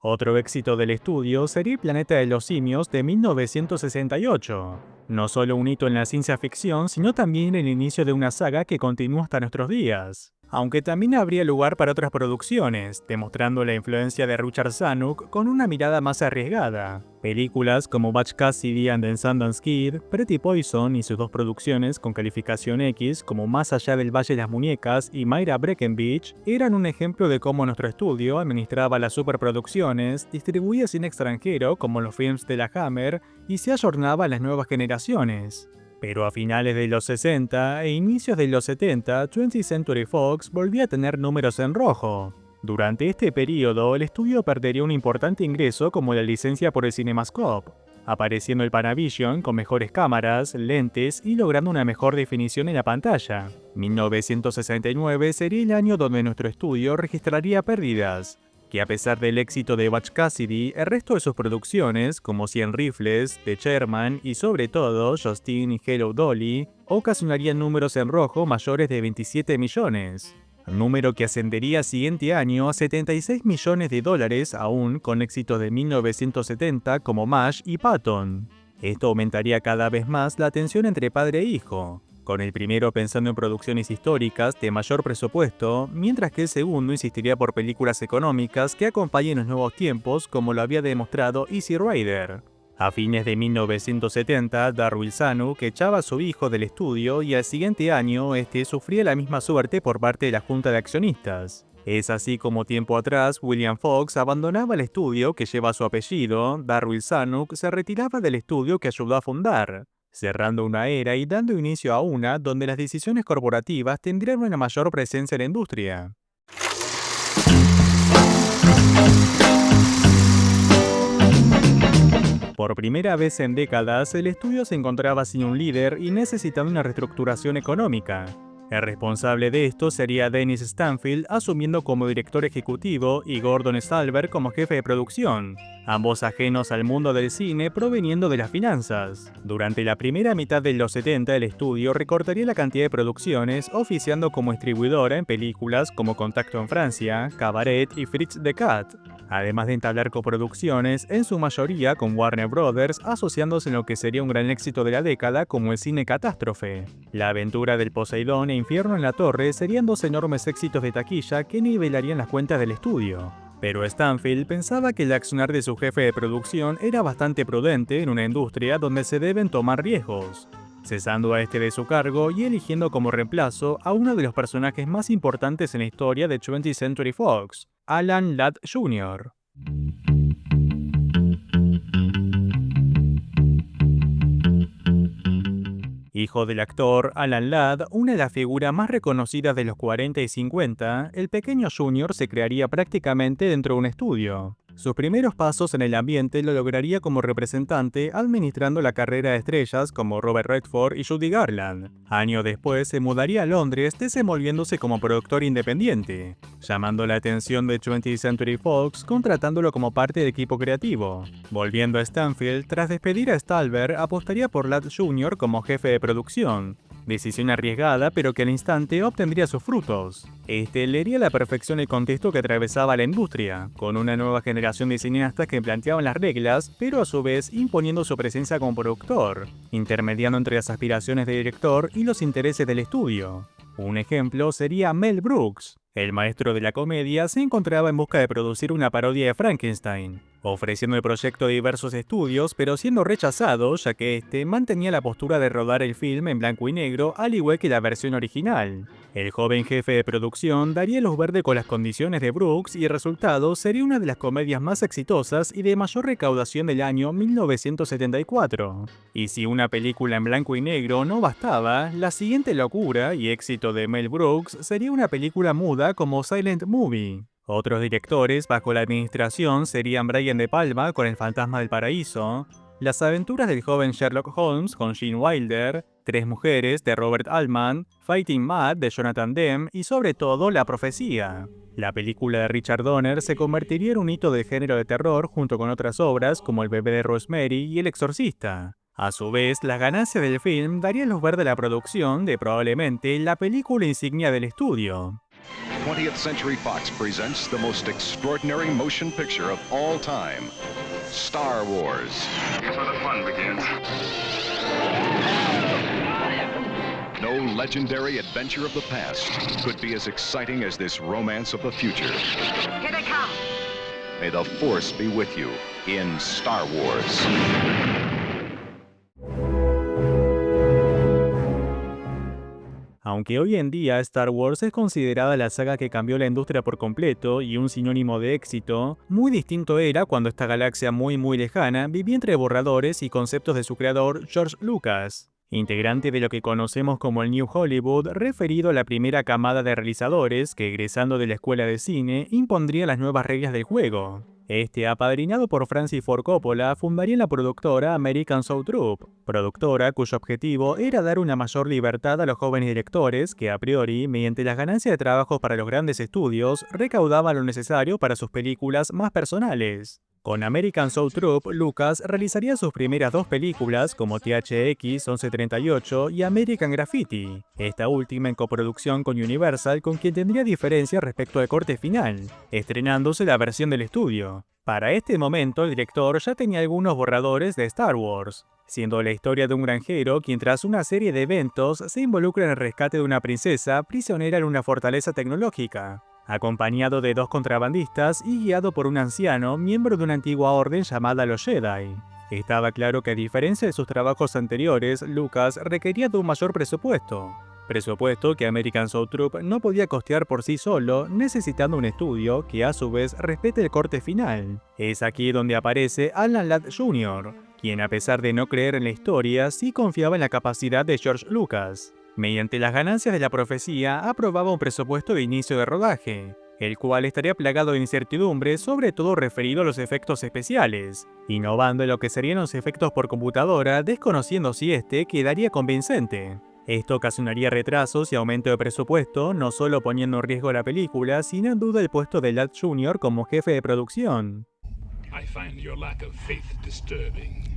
Otro éxito del estudio sería El planeta de los simios de 1968. No solo un hito en la ciencia ficción, sino también el inicio de una saga que continúa hasta nuestros días. Aunque también habría lugar para otras producciones, demostrando la influencia de Richard Zanuck con una mirada más arriesgada. Películas como Butch Cassidy and the Sundance Kid, Pretty Poison y sus 2 producciones con calificación X como Más allá del Valle de las Muñecas y Myra Breckenridge eran un ejemplo de cómo nuestro estudio administraba las superproducciones, distribuía cine extranjero como los films de la Hammer y se ayornaba a las nuevas generaciones. Pero a finales de los 60 e inicios de los 70, 20th Century Fox volvía a tener números en rojo. Durante este periodo, el estudio perdería un importante ingreso como la licencia por el CinemaScope, apareciendo el Panavision con mejores cámaras, lentes y logrando una mejor definición en la pantalla. 1969 sería el año donde nuestro estudio registraría pérdidas, que a pesar del éxito de Butch Cassidy, el resto de sus producciones, como 100 rifles, The Chairman y sobre todo Justine y Hello Dolly, ocasionarían números en rojo mayores de 27 millones. Número que ascendería al siguiente año a $76 millones aún con éxitos de 1970 como MASH y Patton. Esto aumentaría cada vez más la tensión entre padre e hijo, con el primero pensando en producciones históricas de mayor presupuesto, mientras que el segundo insistiría por películas económicas que acompañen los nuevos tiempos como lo había demostrado Easy Rider. A fines de 1970, Darryl Zanuck echaba a su hijo del estudio y al siguiente año este sufría la misma suerte por parte de la junta de accionistas. Es así como tiempo atrás William Fox abandonaba el estudio que lleva su apellido, Darryl Zanuck se retiraba del estudio que ayudó a fundar, cerrando una era y dando inicio a una donde las decisiones corporativas tendrían una mayor presencia en la industria. Por primera vez en décadas, el estudio se encontraba sin un líder y necesitaba una reestructuración económica. El responsable de esto sería Dennis Stanfield, asumiendo como director ejecutivo, y Gordon Stalberg como jefe de producción, ambos ajenos al mundo del cine proveniendo de las finanzas. Durante la primera mitad de los 70, el estudio recortaría la cantidad de producciones, oficiando como distribuidora en películas como Contacto en Francia, Cabaret y Fritz the Cat, además de entablar coproducciones, en su mayoría con Warner Brothers, asociándose en lo que sería un gran éxito de la década como el cine catástrofe. La aventura del Poseidón e Infierno en la Torre serían 2 enormes éxitos de taquilla que nivelarían las cuentas del estudio. Pero Stanfield pensaba que el accionar de su jefe de producción era bastante prudente en una industria donde se deben tomar riesgos, cesando a este de su cargo y eligiendo como reemplazo a uno de los personajes más importantes en la historia de 20th Century Fox, Alan Ladd Jr. Hijo del actor Alan Ladd, una de las figuras más reconocidas de los 40 y 50, el pequeño Junior se crearía prácticamente dentro de un estudio. Sus primeros pasos en el ambiente lo lograría como representante administrando la carrera de estrellas como Robert Redford y Judy Garland. Años después se mudaría a Londres desenvolviéndose como productor independiente, llamando la atención de 20th Century Fox contratándolo como parte del equipo creativo. Volviendo a Stanfield, tras despedir a Stallber, apostaría por Ladd Jr. como jefe de producción. Decisión arriesgada, pero que al instante obtendría sus frutos. Este leería a la perfección el contexto que atravesaba la industria, con una nueva generación de cineastas que planteaban las reglas, pero a su vez imponiendo su presencia como productor, intermediando entre las aspiraciones de director y los intereses del estudio. Un ejemplo sería Mel Brooks. El maestro de la comedia se encontraba en busca de producir una parodia de Frankenstein, ofreciendo el proyecto a diversos estudios, pero siendo rechazado ya que este mantenía la postura de rodar el film en blanco y negro al igual que la versión original. El joven jefe de producción daría luz verde con las condiciones de Brooks y el resultado sería una de las comedias más exitosas y de mayor recaudación del año 1974. Y si una película en blanco y negro no bastaba, la siguiente locura y éxito de Mel Brooks sería una película muda como Silent Movie. Otros directores bajo la administración serían Brian De Palma con El Fantasma del Paraíso, Las aventuras del joven Sherlock Holmes con Gene Wilder, Tres mujeres de Robert Altman, Fighting Mad de Jonathan Demme y sobre todo La Profecía. La película de Richard Donner se convertiría en un hito del género de terror junto con otras obras como El bebé de Rosemary y El exorcista. A su vez, las ganancias del film darían luz verde a la producción de probablemente la película insignia del estudio. 20th Century Fox presents the most extraordinary motion picture of all time, Star Wars. Here's where the fun begins. No legendary adventure of the past could be as exciting as this romance of the future. Here they come. May the Force be with you in Star Wars. Aunque hoy en día Star Wars es considerada la saga que cambió la industria por completo y un sinónimo de éxito, muy distinto era cuando esta galaxia muy lejana vivía entre borradores y conceptos de su creador George Lucas, integrante de lo que conocemos como el New Hollywood, referido a la primera camada de realizadores que, egresando de la escuela de cine, impondría las nuevas reglas del juego. Este, apadrinado por Francis Ford Coppola, fundaría la productora American Soul Troupe, productora cuyo objetivo era dar una mayor libertad a los jóvenes directores que, a priori, mediante las ganancias de trabajos para los grandes estudios, recaudaban lo necesario para sus películas más personales. Con American Soul Troupe, Lucas realizaría sus primeras dos películas como THX 1138 y American Graffiti, esta última en coproducción con Universal, con quien tendría diferencias respecto al corte final, estrenándose la versión del estudio. Para este momento, el director ya tenía algunos borradores de Star Wars, siendo la historia de un granjero quien tras una serie de eventos se involucra en el rescate de una princesa prisionera en una fortaleza tecnológica, acompañado de dos contrabandistas y guiado por un anciano, miembro de una antigua orden llamada los Jedi. Estaba claro que a diferencia de sus trabajos anteriores, Lucas requería de un mayor presupuesto que American Soul Troupe no podía costear por sí solo, necesitando un estudio que a su vez respete el corte final. Es aquí donde aparece Alan Ladd Jr., quien a pesar de no creer en la historia, sí confiaba en la capacidad de George Lucas. Mediante las ganancias de La Profecía, aprobaba un presupuesto de inicio de rodaje, el cual estaría plagado de incertidumbre, sobre todo referido a los efectos especiales, innovando en lo que serían los efectos por computadora, desconociendo si este quedaría convincente. Esto ocasionaría retrasos y aumento de presupuesto, no solo poniendo en riesgo la película, sino en duda el puesto de Ladd Jr. como jefe de producción. I find your lack of faith disturbing.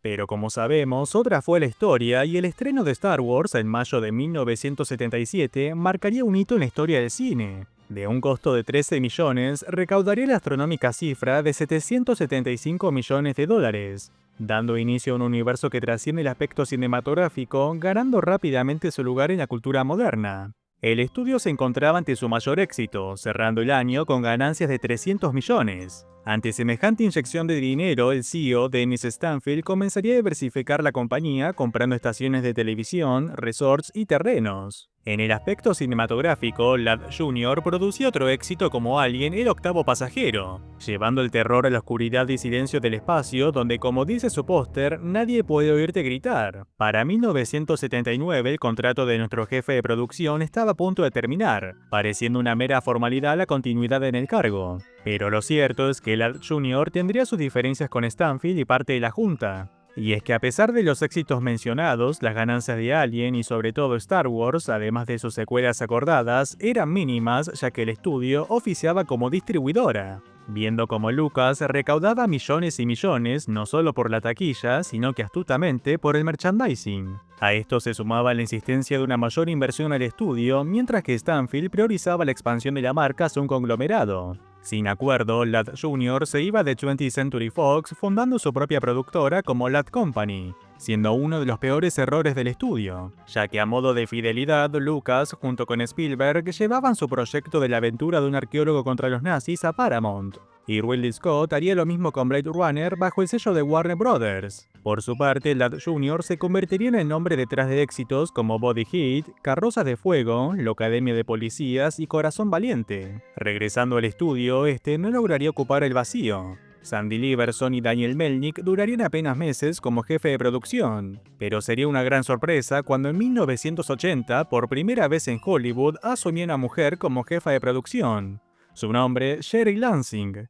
Pero como sabemos, otra fue la historia y el estreno de Star Wars en mayo de 1977 marcaría un hito en la historia del cine. De un costo de 13 millones, recaudaría la astronómica cifra de 775 millones de dólares, dando inicio a un universo que trasciende el aspecto cinematográfico, ganando rápidamente su lugar en la cultura moderna. El estudio se encontraba ante su mayor éxito, cerrando el año con ganancias de 300 millones. Ante semejante inyección de dinero, el CEO, Dennis Stanfield, comenzaría a diversificar la compañía comprando estaciones de televisión, resorts y terrenos. En el aspecto cinematográfico, Ladd Jr. producía otro éxito como Alien, el octavo pasajero, llevando el terror a la oscuridad y silencio del espacio donde, como dice su póster, nadie puede oírte gritar. Para 1979 el contrato de nuestro jefe de producción estaba a punto de terminar, pareciendo una mera formalidad la continuidad en el cargo. Pero lo cierto es que Ladd Jr. tendría sus diferencias con Stanfield y parte de la junta. Y es que a pesar de los éxitos mencionados, las ganancias de Alien y sobre todo Star Wars, además de sus secuelas acordadas, eran mínimas ya que el estudio oficiaba como distribuidora, viendo como Lucas recaudaba millones y millones no solo por la taquilla, sino que astutamente por el merchandising. A esto se sumaba la insistencia de una mayor inversión al estudio, mientras que Stanfield priorizaba la expansión de la marca hacia un conglomerado. Sin acuerdo, Ladd Jr. se iba de 20th Century Fox fundando su propia productora como Ladd Company, siendo uno de los peores errores del estudio, ya que a modo de fidelidad, Lucas, junto con Spielberg, llevaban su proyecto de la aventura de un arqueólogo contra los nazis a Paramount, y Ridley Scott haría lo mismo con Blade Runner bajo el sello de Warner Brothers. Por su parte, Ladd Jr. se convertiría en el nombre detrás de éxitos como Body Heat, Carrozas de Fuego, La Academia de Policías y Corazón Valiente. Regresando al estudio, este no lograría ocupar el vacío. Sandy Leverson y Daniel Melnick durarían apenas meses como jefe de producción, pero sería una gran sorpresa cuando en 1980, por primera vez en Hollywood, asumía una mujer como jefa de producción. Su nombre, Sherry Lansing.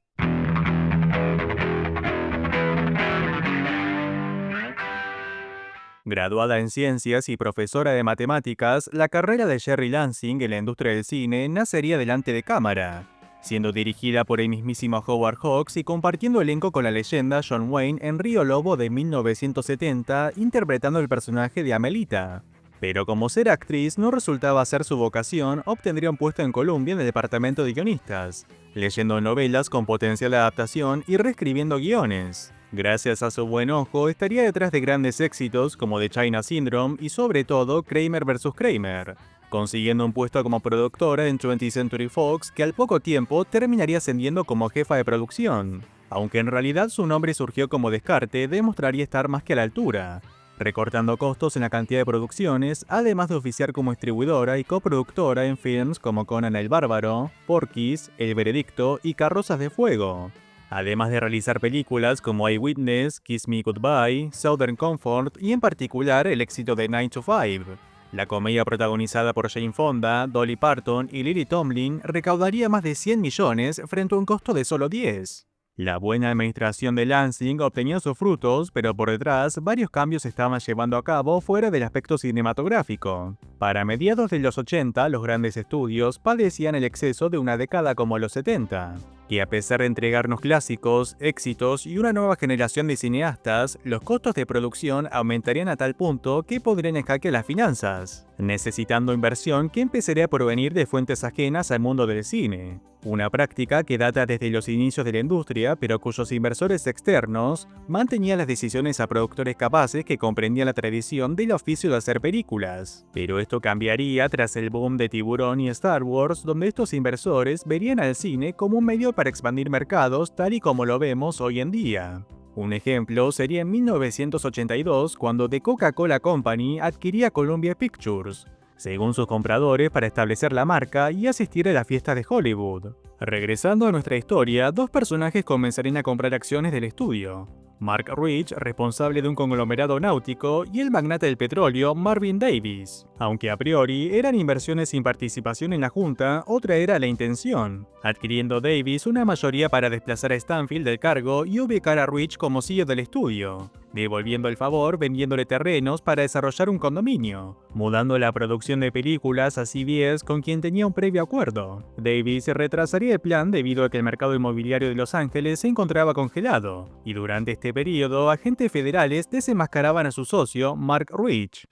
Graduada en ciencias y profesora de matemáticas, la carrera de Sherry Lansing en la industria del cine nacería delante de cámara, siendo dirigida por el mismísimo Howard Hawks y compartiendo elenco con la leyenda John Wayne en Río Lobo de 1970, interpretando el personaje de Amelita. Pero como ser actriz no resultaba ser su vocación, obtendría un puesto en Columbia en el departamento de guionistas, leyendo novelas con potencial adaptación y reescribiendo guiones. Gracias a su buen ojo, estaría detrás de grandes éxitos como The China Syndrome y sobre todo Kramer vs. Kramer, consiguiendo un puesto como productora en 20th Century Fox que al poco tiempo terminaría ascendiendo como jefa de producción. Aunque en realidad su nombre surgió como descarte, demostraría estar más que a la altura, recortando costos en la cantidad de producciones, además de oficiar como distribuidora y coproductora en films como Conan el Bárbaro, Porky's, El Veredicto y Carrozas de Fuego. Además de realizar películas como Eyewitness, Kiss Me Goodbye, Southern Comfort y en particular el éxito de 9 to 5. La comedia protagonizada por Jane Fonda, Dolly Parton y Lily Tomlin recaudaría más de 100 millones frente a un costo de solo 10. La buena administración de Lansing obtenía sus frutos, pero por detrás varios cambios se estaban llevando a cabo fuera del aspecto cinematográfico. Para mediados de los 80, los grandes estudios padecían el exceso de una década como los 70, que a pesar de entregarnos clásicos, éxitos y una nueva generación de cineastas, los costos de producción aumentarían a tal punto que podrían en jaque las finanzas, necesitando inversión que empezaría a provenir de fuentes ajenas al mundo del cine. Una práctica que data desde los inicios de la industria, pero cuyos inversores externos mantenían las decisiones a productores capaces que comprendían la tradición del oficio de hacer películas. Pero esto cambiaría tras el boom de Tiburón y Star Wars, donde estos inversores verían al cine como un medio para expandir mercados tal y como lo vemos hoy en día. Un ejemplo sería en 1982, cuando The Coca-Cola Company adquiría Columbia Pictures, según sus compradores, para establecer la marca y asistir a la fiesta de Hollywood. Regresando a nuestra historia, dos personajes comenzarían a comprar acciones del estudio. Mark Rich, responsable de un conglomerado náutico, y el magnate del petróleo Marvin Davis. Aunque a priori eran inversiones sin participación en la junta, otra era la intención, adquiriendo Davis una mayoría para desplazar a Stanfield del cargo y ubicar a Rich como CEO del estudio, devolviendo el favor vendiéndole terrenos para desarrollar un condominio, mudando la producción de películas a CBS con quien tenía un previo acuerdo. Davis retrasaría el plan debido a que el mercado inmobiliario de Los Ángeles se encontraba congelado, y durante este periodo agentes federales desenmascaraban a su socio, Mark Rich.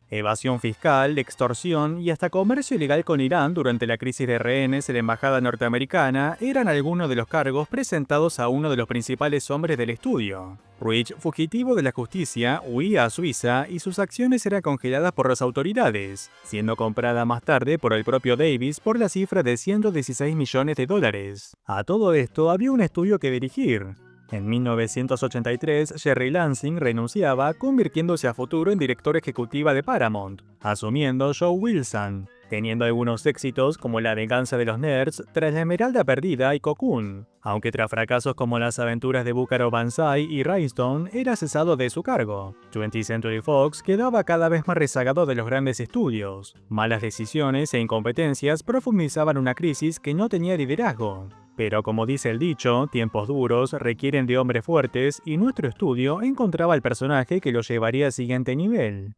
Evasión fiscal, extorsión y hasta comercio ilegal con Irán durante la crisis de rehenes en la embajada norteamericana eran algunos de los cargos presentados a uno de los principales hombres del estudio. Rich, fugitivo de la justicia, huía a Suiza y sus acciones eran congeladas por las autoridades, siendo comprada más tarde por el propio Davis por la cifra de $116 millones. A todo esto había un estudio que dirigir. En 1983, Jerry Lansing renunciaba, convirtiéndose a futuro en director ejecutiva de Paramount, asumiendo Joe Wilson, teniendo algunos éxitos como La venganza de los nerds, Tras la esmeralda perdida y Cocoon, aunque tras fracasos como Las aventuras de Buckaroo Banzai y Rhinestone era cesado de su cargo. 20th Century Fox quedaba cada vez más rezagado de los grandes estudios. Malas decisiones e incompetencias profundizaban una crisis que no tenía liderazgo. Pero como dice el dicho, tiempos duros requieren de hombres fuertes y nuestro estudio encontraba el personaje que lo llevaría al siguiente nivel.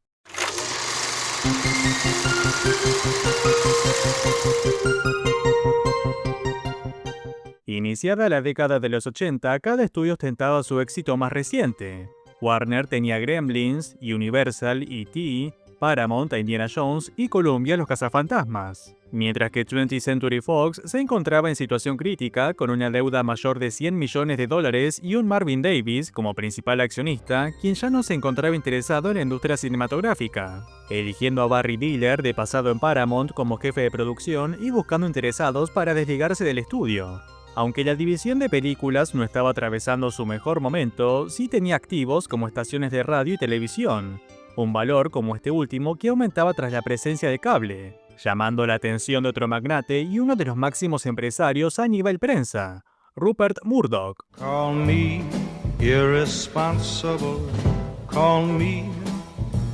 Iniciada la década de los 80, cada estudio ostentaba su éxito más reciente. Warner tenía Gremlins, Universal, E.T., Paramount a Indiana Jones y Columbia Los Cazafantasmas. Mientras que 20th Century Fox se encontraba en situación crítica con una deuda mayor de $100 millones y un Marvin Davis como principal accionista, quien ya no se encontraba interesado en la industria cinematográfica, eligiendo a Barry Diller de pasado en Paramount como jefe de producción y buscando interesados para desligarse del estudio. Aunque la división de películas no estaba atravesando su mejor momento, sí tenía activos como estaciones de radio y televisión, un valor como este último que aumentaba tras la presencia de cable, llamando la atención de otro magnate y uno de los máximos empresarios a nivel prensa, Rupert Murdoch. Call me irresponsible, call me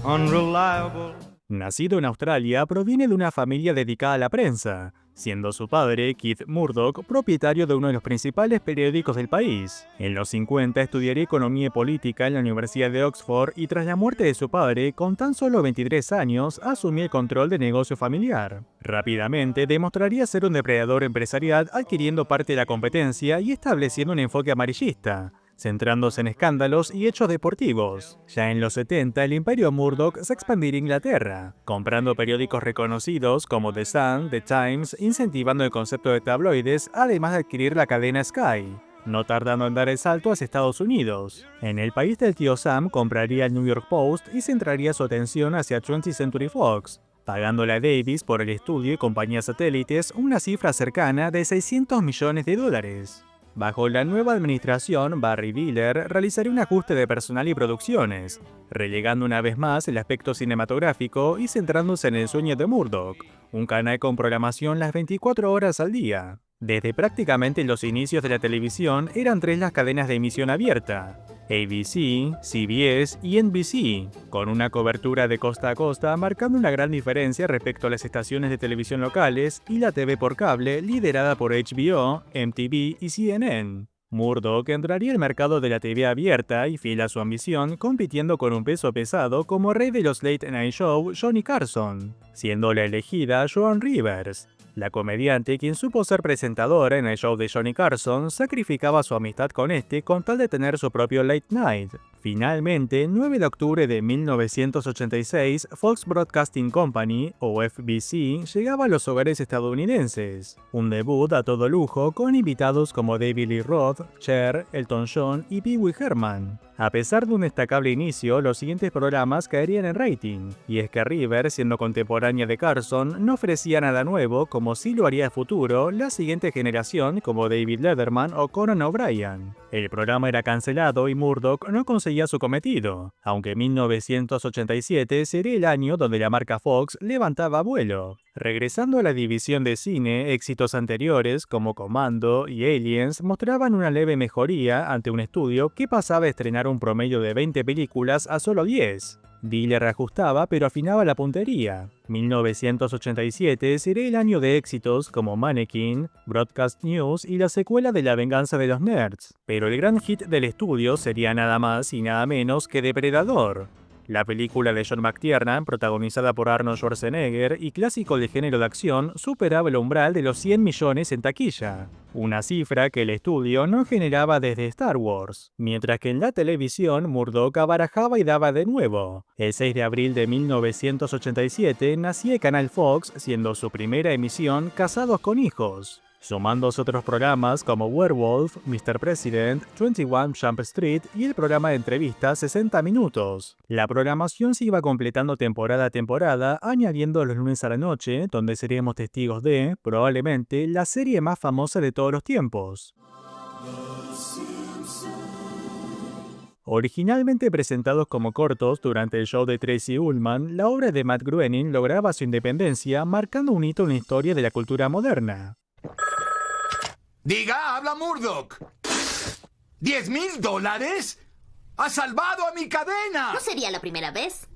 unreliable. Nacido en Australia, proviene de una familia dedicada a la prensa, siendo su padre, Keith Murdoch, propietario de uno de los principales periódicos del país. En los 50 estudiaría Economía y Política en la Universidad de Oxford y tras la muerte de su padre, con tan solo 23 años, asumió el control del negocio familiar. Rápidamente demostraría ser un depredador empresarial adquiriendo parte de la competencia y estableciendo un enfoque amarillista, centrándose en escándalos y hechos deportivos. Ya en los 70, el imperio Murdoch se expandiría a Inglaterra, comprando periódicos reconocidos como The Sun, The Times, incentivando el concepto de tabloides, además de adquirir la cadena Sky, no tardando en dar el salto hacia Estados Unidos. En el país del tío Sam compraría el New York Post y centraría su atención hacia 20th Century Fox, pagándole a Davis por el estudio y compañías satélites una cifra cercana de $600 millones. Bajo la nueva administración, Barry Diller realizaría un ajuste de personal y producciones, relegando una vez más el aspecto cinematográfico y centrándose en el sueño de Murdoch, un canal con programación las 24 horas al día. Desde prácticamente los inicios de la televisión eran 3 las cadenas de emisión abierta: ABC, CBS y NBC, con una cobertura de costa a costa marcando una gran diferencia respecto a las estaciones de televisión locales y la TV por cable liderada por HBO, MTV y CNN. Murdoch entraría al mercado de la TV abierta y, fiel a su ambición, compitiendo con un peso pesado como rey de los Late Night Show, Johnny Carson, siendo la elegida Joan Rivers. La comediante, quien supo ser presentadora en el show de Johnny Carson, sacrificaba su amistad con este con tal de tener su propio late night. Finalmente, 9 de octubre de 1986, Fox Broadcasting Company, o FBC, llegaba a los hogares estadounidenses. Un debut a todo lujo con invitados como David Lee Roth, Cher, Elton John y Pee Wee Herman. A pesar de un destacable inicio, los siguientes programas caerían en rating, y es que Rivers, siendo contemporánea de Carson, no ofrecía nada nuevo como sí lo haría a futuro la siguiente generación como David Letterman o Conan O'Brien. El programa era cancelado y Murdoch no conseguía su cometido, aunque 1987 sería el año donde la marca Fox levantaba vuelo. Regresando a la división de cine, éxitos anteriores como Commando y Aliens mostraban una leve mejoría ante un estudio que pasaba a estrenar un promedio de 20 películas a solo 10. Diller reajustaba pero afinaba la puntería. 1987 sería el año de éxitos como Mannequin, Broadcast News y la secuela de La venganza de los nerds, pero el gran hit del estudio sería nada más y nada menos que Depredador. La película de John McTiernan, protagonizada por Arnold Schwarzenegger y clásico del género de acción, superaba el umbral de los 100 millones en taquilla, una cifra que el estudio no generaba desde Star Wars, mientras que en la televisión Murdoch abarajaba y daba de nuevo. El 6 de abril de 1987 nacía el canal Fox, siendo su primera emisión Casados con Hijos, sumándose otros programas como Werewolf, Mr. President, 21 Jump Street y el programa de entrevistas 60 Minutos. La programación se iba completando temporada a temporada, añadiendo los lunes a la noche, donde seríamos testigos de, probablemente, la serie más famosa de todos los tiempos. Originalmente presentados como cortos durante el show de Tracy Ullman, la obra de Matt Groening lograba su independencia, marcando un hito en la historia de la cultura moderna. Diga, habla Murdoch. ¿$10,000? ¡Ha salvado a mi cadena! ¿No sería la primera vez?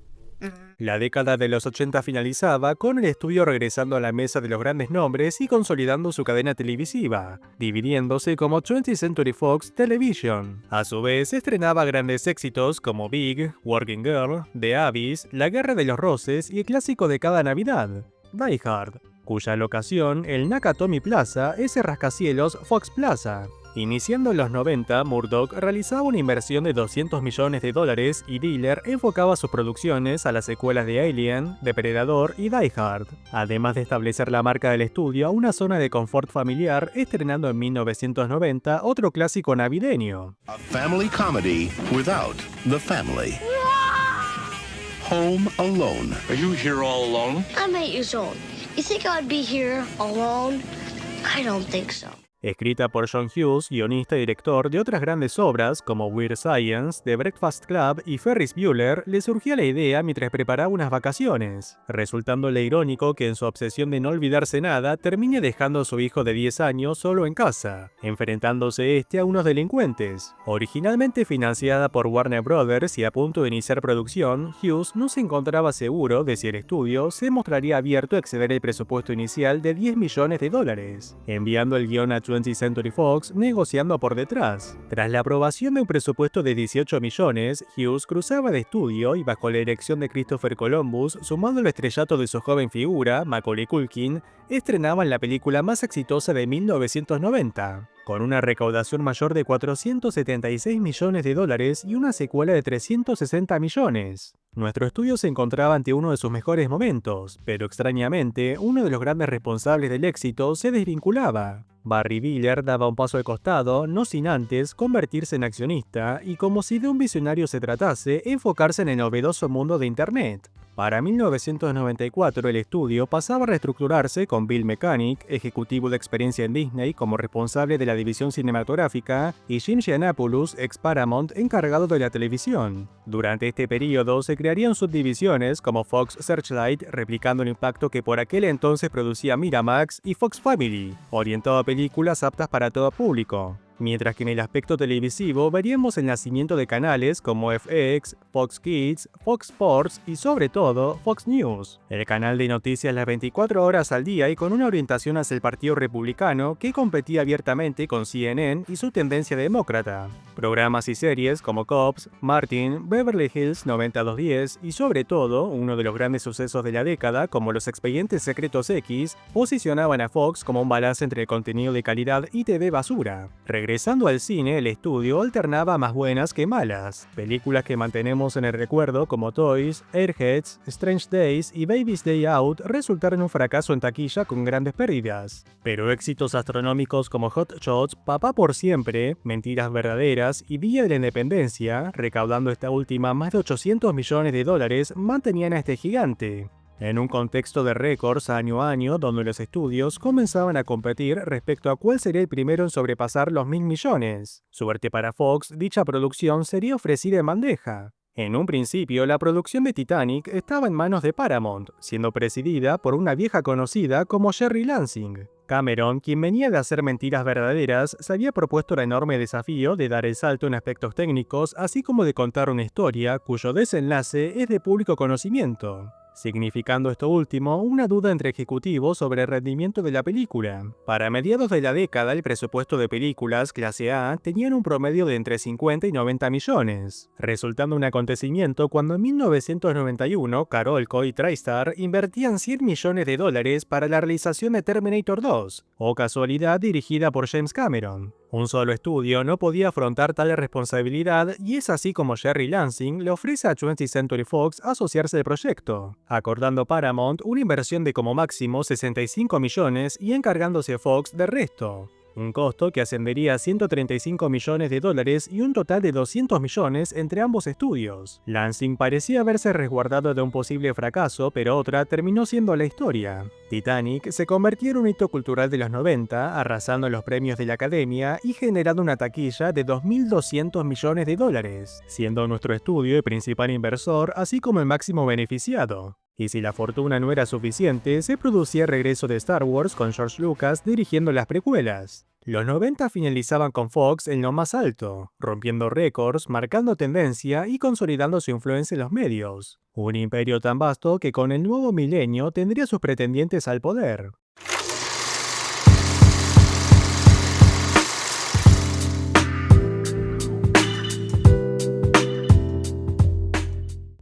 La década de los 80 finalizaba con el estudio regresando a la mesa de los grandes nombres y consolidando su cadena televisiva, dividiéndose como 20th Century Fox Television. A su vez, estrenaba grandes éxitos como Big, Working Girl, The Abyss, La Guerra de los Roses y el clásico de cada Navidad, Die Hard, cuya locación, el Nakatomi Plaza, es el rascacielos Fox Plaza. Iniciando en los 90, Murdoch realizaba una inversión de $200 millones y Diller enfocaba sus producciones a las secuelas de Alien, Depredador y Die Hard, además de establecer la marca del estudio a una zona de confort familiar, estrenando en 1990 otro clásico navideño. A family comedy without the family. Home Alone. Are you here all alone? I'm 8 years old. You think I'd be here alone? I don't think so. Escrita por John Hughes, guionista y director de otras grandes obras como Weird Science, The Breakfast Club y Ferris Bueller, le surgía la idea mientras preparaba unas vacaciones, resultándole irónico que en su obsesión de no olvidarse nada termine dejando a su hijo de 10 años solo en casa, enfrentándose a unos delincuentes. Originalmente financiada por Warner Brothers y a punto de iniciar producción, Hughes no se encontraba seguro de si el estudio se mostraría abierto a exceder el presupuesto inicial de $10 millones, enviando el guion a 20th Century Fox negociando por detrás. Tras la aprobación de un presupuesto de 18 millones, Hughes cruzaba de estudio y bajo la dirección de Christopher Columbus, sumando el estrellato de su joven figura, Macaulay Culkin, estrenaban la película más exitosa de 1990. Con una recaudación mayor de $476 millones y una secuela de 360 millones. Nuestro estudio se encontraba ante uno de sus mejores momentos, pero extrañamente, uno de los grandes responsables del éxito se desvinculaba. Barry Diller daba un paso al costado, no sin antes convertirse en accionista y, como si de un visionario se tratase, enfocarse en el novedoso mundo de Internet. Para 1994 el estudio pasaba a reestructurarse con Bill Mechanic, ejecutivo de experiencia en Disney, como responsable de la división cinematográfica, y Jim Giannopoulos, ex Paramount, encargado de la televisión. Durante este periodo se crearían subdivisiones como Fox Searchlight, replicando el impacto que por aquel entonces producía Miramax, y Fox Family, orientado a películas aptas para todo público. Mientras que en el aspecto televisivo veríamos el nacimiento de canales como FX, Fox Kids, Fox Sports y sobre todo Fox News, el canal de noticias las 24 horas al día y con una orientación hacia el Partido Republicano que competía abiertamente con CNN y su tendencia demócrata. Programas y series como Cops, Martin, Beverly Hills 90210 y sobre todo, uno de los grandes sucesos de la década como Los Expedientes Secretos X, posicionaban a Fox como un balance entre contenido de calidad y TV basura. Regresando al cine, el estudio alternaba más buenas que malas. Películas que mantenemos en el recuerdo como Toys, Airheads, Strange Days y Baby's Day Out resultaron un fracaso en taquilla con grandes pérdidas. Pero éxitos astronómicos como Hot Shots, Papá por Siempre, Mentiras Verdaderas y Día de la Independencia, recaudando esta última más de $800 millones, mantenían a este gigante. En un contexto de récords año a año donde los estudios comenzaban a competir respecto a cuál sería el primero en sobrepasar los 1.000 millones. Suerte para Fox, dicha producción sería ofrecida en bandeja. En un principio, la producción de Titanic estaba en manos de Paramount, siendo presidida por una vieja conocida como Jerry Lansing. Cameron, quien venía de hacer Mentiras Verdaderas, se había propuesto el enorme desafío de dar el salto en aspectos técnicos, así como de contar una historia cuyo desenlace es de público conocimiento, significando esto último una duda entre ejecutivos sobre el rendimiento de la película. Para mediados de la década, el presupuesto de películas clase A tenían un promedio de entre 50 y 90 millones, resultando un acontecimiento cuando en 1991 Carolco y TriStar invertían $100 millones para la realización de Terminator 2, o casualidad dirigida por James Cameron. Un solo estudio no podía afrontar tal responsabilidad y es así como Jerry Lansing le ofrece a 20th Century Fox asociarse al proyecto, acordando Paramount una inversión de como máximo 65 millones y encargándose Fox del resto. un costo que ascendería a $135 millones y un total de 200 millones entre ambos estudios. Lansing parecía haberse resguardado de un posible fracaso, pero otra terminó siendo la historia. Titanic se convirtió en un hito cultural de los 90, arrasando los premios de la Academia y generando una taquilla de $2.200 millones, siendo nuestro estudio el principal inversor, así como el máximo beneficiado. Y si la fortuna no era suficiente, se producía el regreso de Star Wars con George Lucas dirigiendo las precuelas. Los 90 finalizaban con Fox en lo más alto, rompiendo récords, marcando tendencia y consolidando su influencia en los medios. Un imperio tan vasto que con el nuevo milenio tendría sus pretendientes al poder.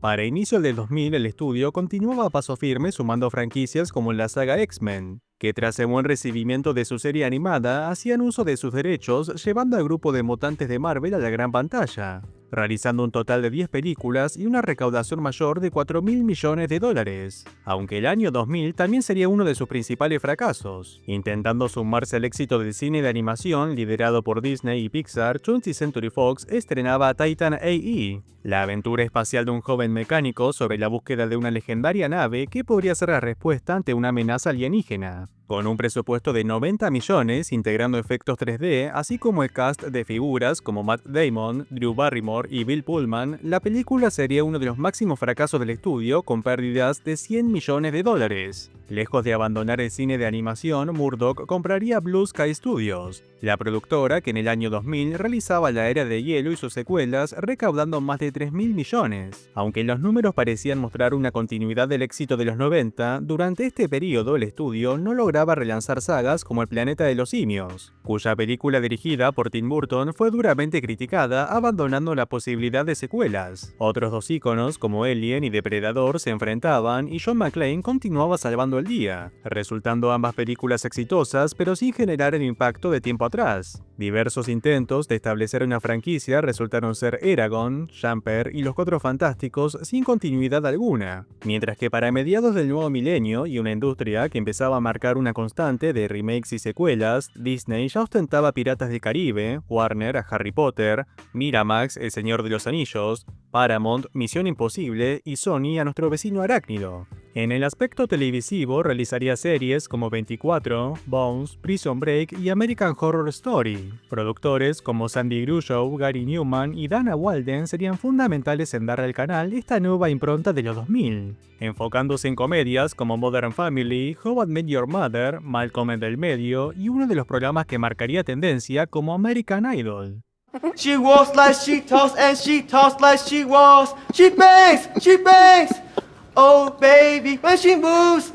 Para inicios del 2000, el estudio continuaba a paso firme sumando franquicias como la saga X-Men, que tras el buen recibimiento de su serie animada, hacían uso de sus derechos llevando al grupo de mutantes de Marvel a la gran pantalla, realizando un total de 10 películas y una recaudación mayor de $4.000 millones, aunque el año 2000 también sería uno de sus principales fracasos. Intentando sumarse al éxito del cine de animación liderado por Disney y Pixar, 20th Century Fox estrenaba Titan A.E., la aventura espacial de un joven mecánico sobre la búsqueda de una legendaria nave que podría ser la respuesta ante una amenaza alienígena. Con un presupuesto de 90 millones, integrando efectos 3D, así como el cast de figuras como Matt Damon, Drew Barrymore y Bill Pullman, la película sería uno de los máximos fracasos del estudio con pérdidas de $100 millones. Lejos de abandonar el cine de animación, Murdoch compraría Blue Sky Studios, la productora que en el año 2000 realizaba La Era de Hielo y sus secuelas, recaudando más de $3.000 millones. Aunque los números parecían mostrar una continuidad del éxito de los 90, durante este periodo el estudio no lograba relanzar sagas como El Planeta de los Simios, cuya película dirigida por Tim Burton fue duramente criticada, abandonando la posibilidad de secuelas. Otros dos íconos como Alien y Depredador se enfrentaban y John McClane continuaba salvando el día, resultando ambas películas exitosas pero sin generar el impacto de tiempo atrás. Diversos intentos de establecer una franquicia resultaron ser Eragon, Jumper y Los Cuatro Fantásticos sin continuidad alguna, mientras que para mediados del nuevo milenio y una industria que empezaba a marcar una constante de remakes y secuelas, Disney ya ostentaba Piratas del Caribe, Warner a Harry Potter, Miramax El Señor de los Anillos, Paramount Misión Imposible y Sony a Nuestro Vecino Arácnido. En el aspecto televisivo realizaría series como 24, Bones, Prison Break y American Horror Story. Productores como Sandy Grushow, Gary Newman y Dana Walden serían fundamentales en darle al canal esta nueva impronta de los 2000, enfocándose en comedias como Modern Family, How I Met Your Mother, Malcolm en el medio y uno de los programas que marcaría tendencia como American Idol. She walks like she talks and she talks like she walks. She bangs, she bangs. Oh baby, when she moves,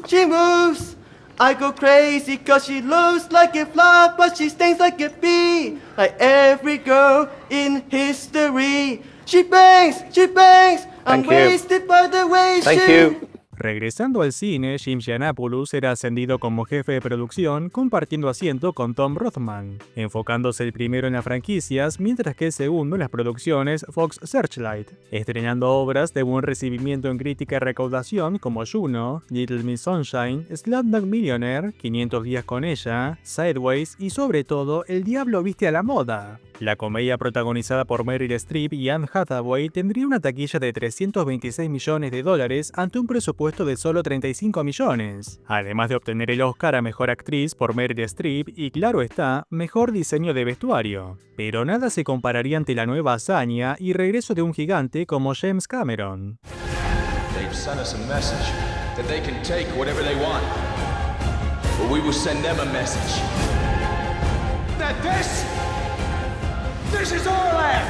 I go crazy cause she looks like a fly, but she stings like a bee, like every girl in history. She bangs, I'm wasted by the way she... Regresando al cine, Jim Giannopoulos era ascendido como jefe de producción, compartiendo asiento con Tom Rothman, enfocándose el primero en las franquicias, mientras que el segundo en las producciones Fox Searchlight, estrenando obras de buen recibimiento en crítica y recaudación como Juno, Little Miss Sunshine, Slumdog Millionaire, 500 días con ella, Sideways y sobre todo El Diablo viste a la moda. La comedia protagonizada por Meryl Streep y Anne Hathaway tendría una taquilla de $326 millones ante un presupuesto de solo 35 millones, además de obtener el Oscar a Mejor Actriz por Meryl Streep y, claro está, Mejor Diseño de Vestuario. Pero nada se compararía ante la nueva hazaña y regreso de un gigante como James Cameron. They've sent us a message that they can take whatever they want, but we will send them a message that this is our land.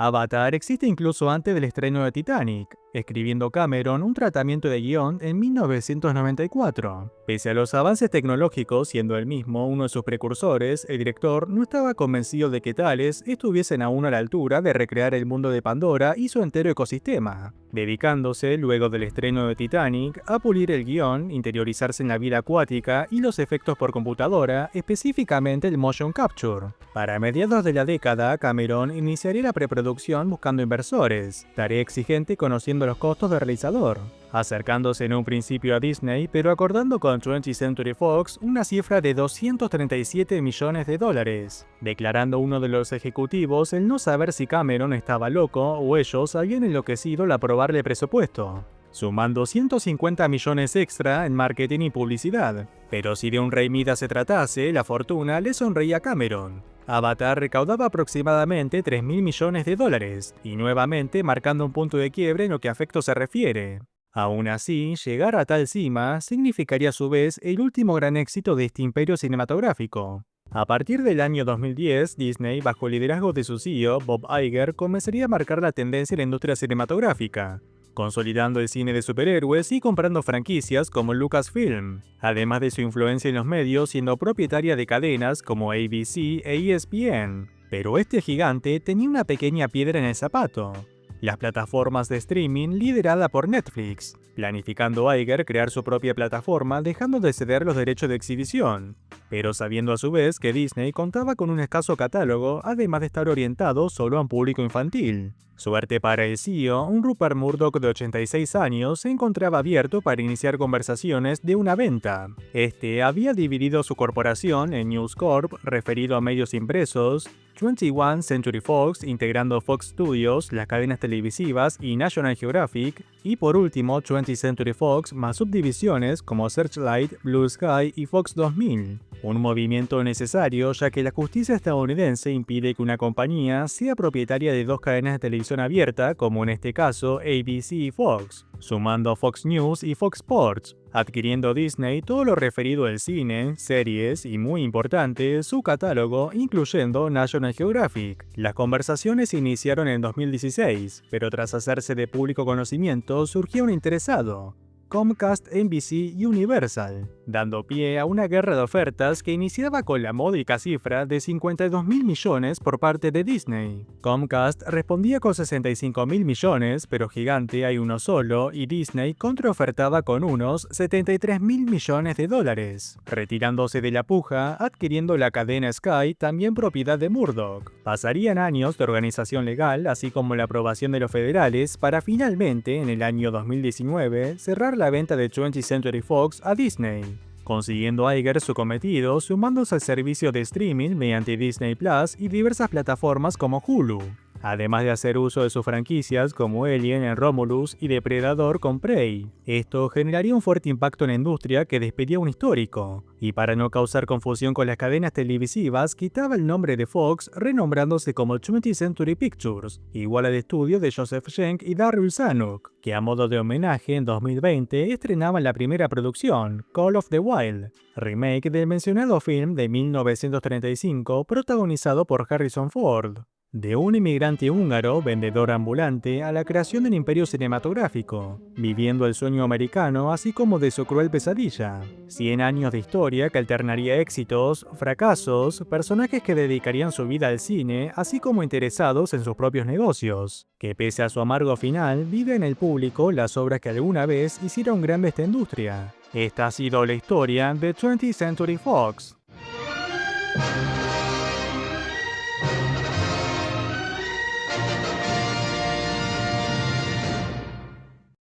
Avatar existe incluso antes del estreno de Titanic. escribiendo Cameron un tratamiento de guión en 1994. Pese a los avances tecnológicos, siendo él mismo uno de sus precursores, el director no estaba convencido de que tales estuviesen aún a la altura de recrear el mundo de Pandora y su entero ecosistema, dedicándose, luego del estreno de Titanic, a pulir el guión, interiorizarse en la vida acuática y los efectos por computadora, específicamente el motion capture. Para mediados de la década, Cameron iniciaría la preproducción buscando inversores, tarea exigente conociendo los costos del realizador, acercándose en un principio a Disney, pero acordando con 20th Century Fox una cifra de $237 millones, declarando uno de los ejecutivos el no saber si Cameron estaba loco o ellos habían enloquecido al aprobarle presupuesto, sumando 150 millones extra en marketing y publicidad. Pero si de un Rey Midas se tratase, la fortuna le sonreía a Cameron. Avatar recaudaba aproximadamente $3.000 millones, y nuevamente marcando un punto de quiebre en lo que a efectos se refiere. Aún así, llegar a tal cima significaría a su vez el último gran éxito de este imperio cinematográfico. A partir del año 2010, Disney, bajo el liderazgo de su CEO, Bob Iger, comenzaría a marcar la tendencia en la industria cinematográfica, consolidando el cine de superhéroes y comprando franquicias como Lucasfilm, además de su influencia en los medios siendo propietaria de cadenas como ABC e ESPN. Pero este gigante tenía una pequeña piedra en el zapato: las plataformas de streaming liderada por Netflix, planificando Iger crear su propia plataforma dejando de ceder los derechos de exhibición, pero sabiendo a su vez que Disney contaba con un escaso catálogo, además de estar orientado solo a un público infantil. Suerte para el CEO, un Rupert Murdoch de 86 años se encontraba abierto para iniciar conversaciones de una venta. Este había dividido su corporación en News Corp, referido a medios impresos, 21st Century Fox, integrando Fox Studios, las cadenas televisivas y National Geographic, y por último 20th Century Fox más subdivisiones como Searchlight, Blue Sky y Fox 2000. Un movimiento necesario ya que la justicia estadounidense impide que una compañía sea propietaria de dos cadenas de televisión abierta, como en este caso ABC y Fox, sumando Fox News y Fox Sports, adquiriendo Disney todo lo referido al cine, series y, muy importante, su catálogo, incluyendo National Geographic. Las conversaciones se iniciaron en 2016, pero tras hacerse de público conocimiento surgió un interesado: Comcast, NBC y Universal, dando pie a una guerra de ofertas que iniciaba con la módica cifra de $52.000 millones por parte de Disney. Comcast respondía con $65.000 millones, pero gigante hay uno solo, y Disney contraofertaba con unos $73.000 millones, retirándose de la puja, adquiriendo la cadena Sky, también propiedad de Murdoch. Pasarían años de organización legal, así como la aprobación de los federales, para finalmente, en el año 2019, cerrar la venta de 20th Century Fox a Disney, consiguiendo Iger su cometido sumándose al servicio de streaming mediante Disney Plus y diversas plataformas como Hulu, además de hacer uso de sus franquicias como Alien en Romulus y Depredador con Prey. Esto generaría un fuerte impacto en la industria que despedía un histórico, y para no causar confusión con las cadenas televisivas, quitaba el nombre de Fox renombrándose como 20th Century Pictures, igual al estudio de Joseph Schenck y Darryl Zanuck, que a modo de homenaje en 2020 estrenaban la primera producción, Call of the Wild, remake del mencionado film de 1935 protagonizado por Harrison Ford. De un inmigrante húngaro, vendedor ambulante, a la creación del imperio cinematográfico, viviendo el sueño americano así como de su cruel pesadilla. 100 años de historia que alternaría éxitos, fracasos, personajes que dedicarían su vida al cine, así como interesados en sus propios negocios, que pese a su amargo final, vive en el público las obras que alguna vez hicieron grande esta industria. Esta ha sido la historia de 20th Century Fox.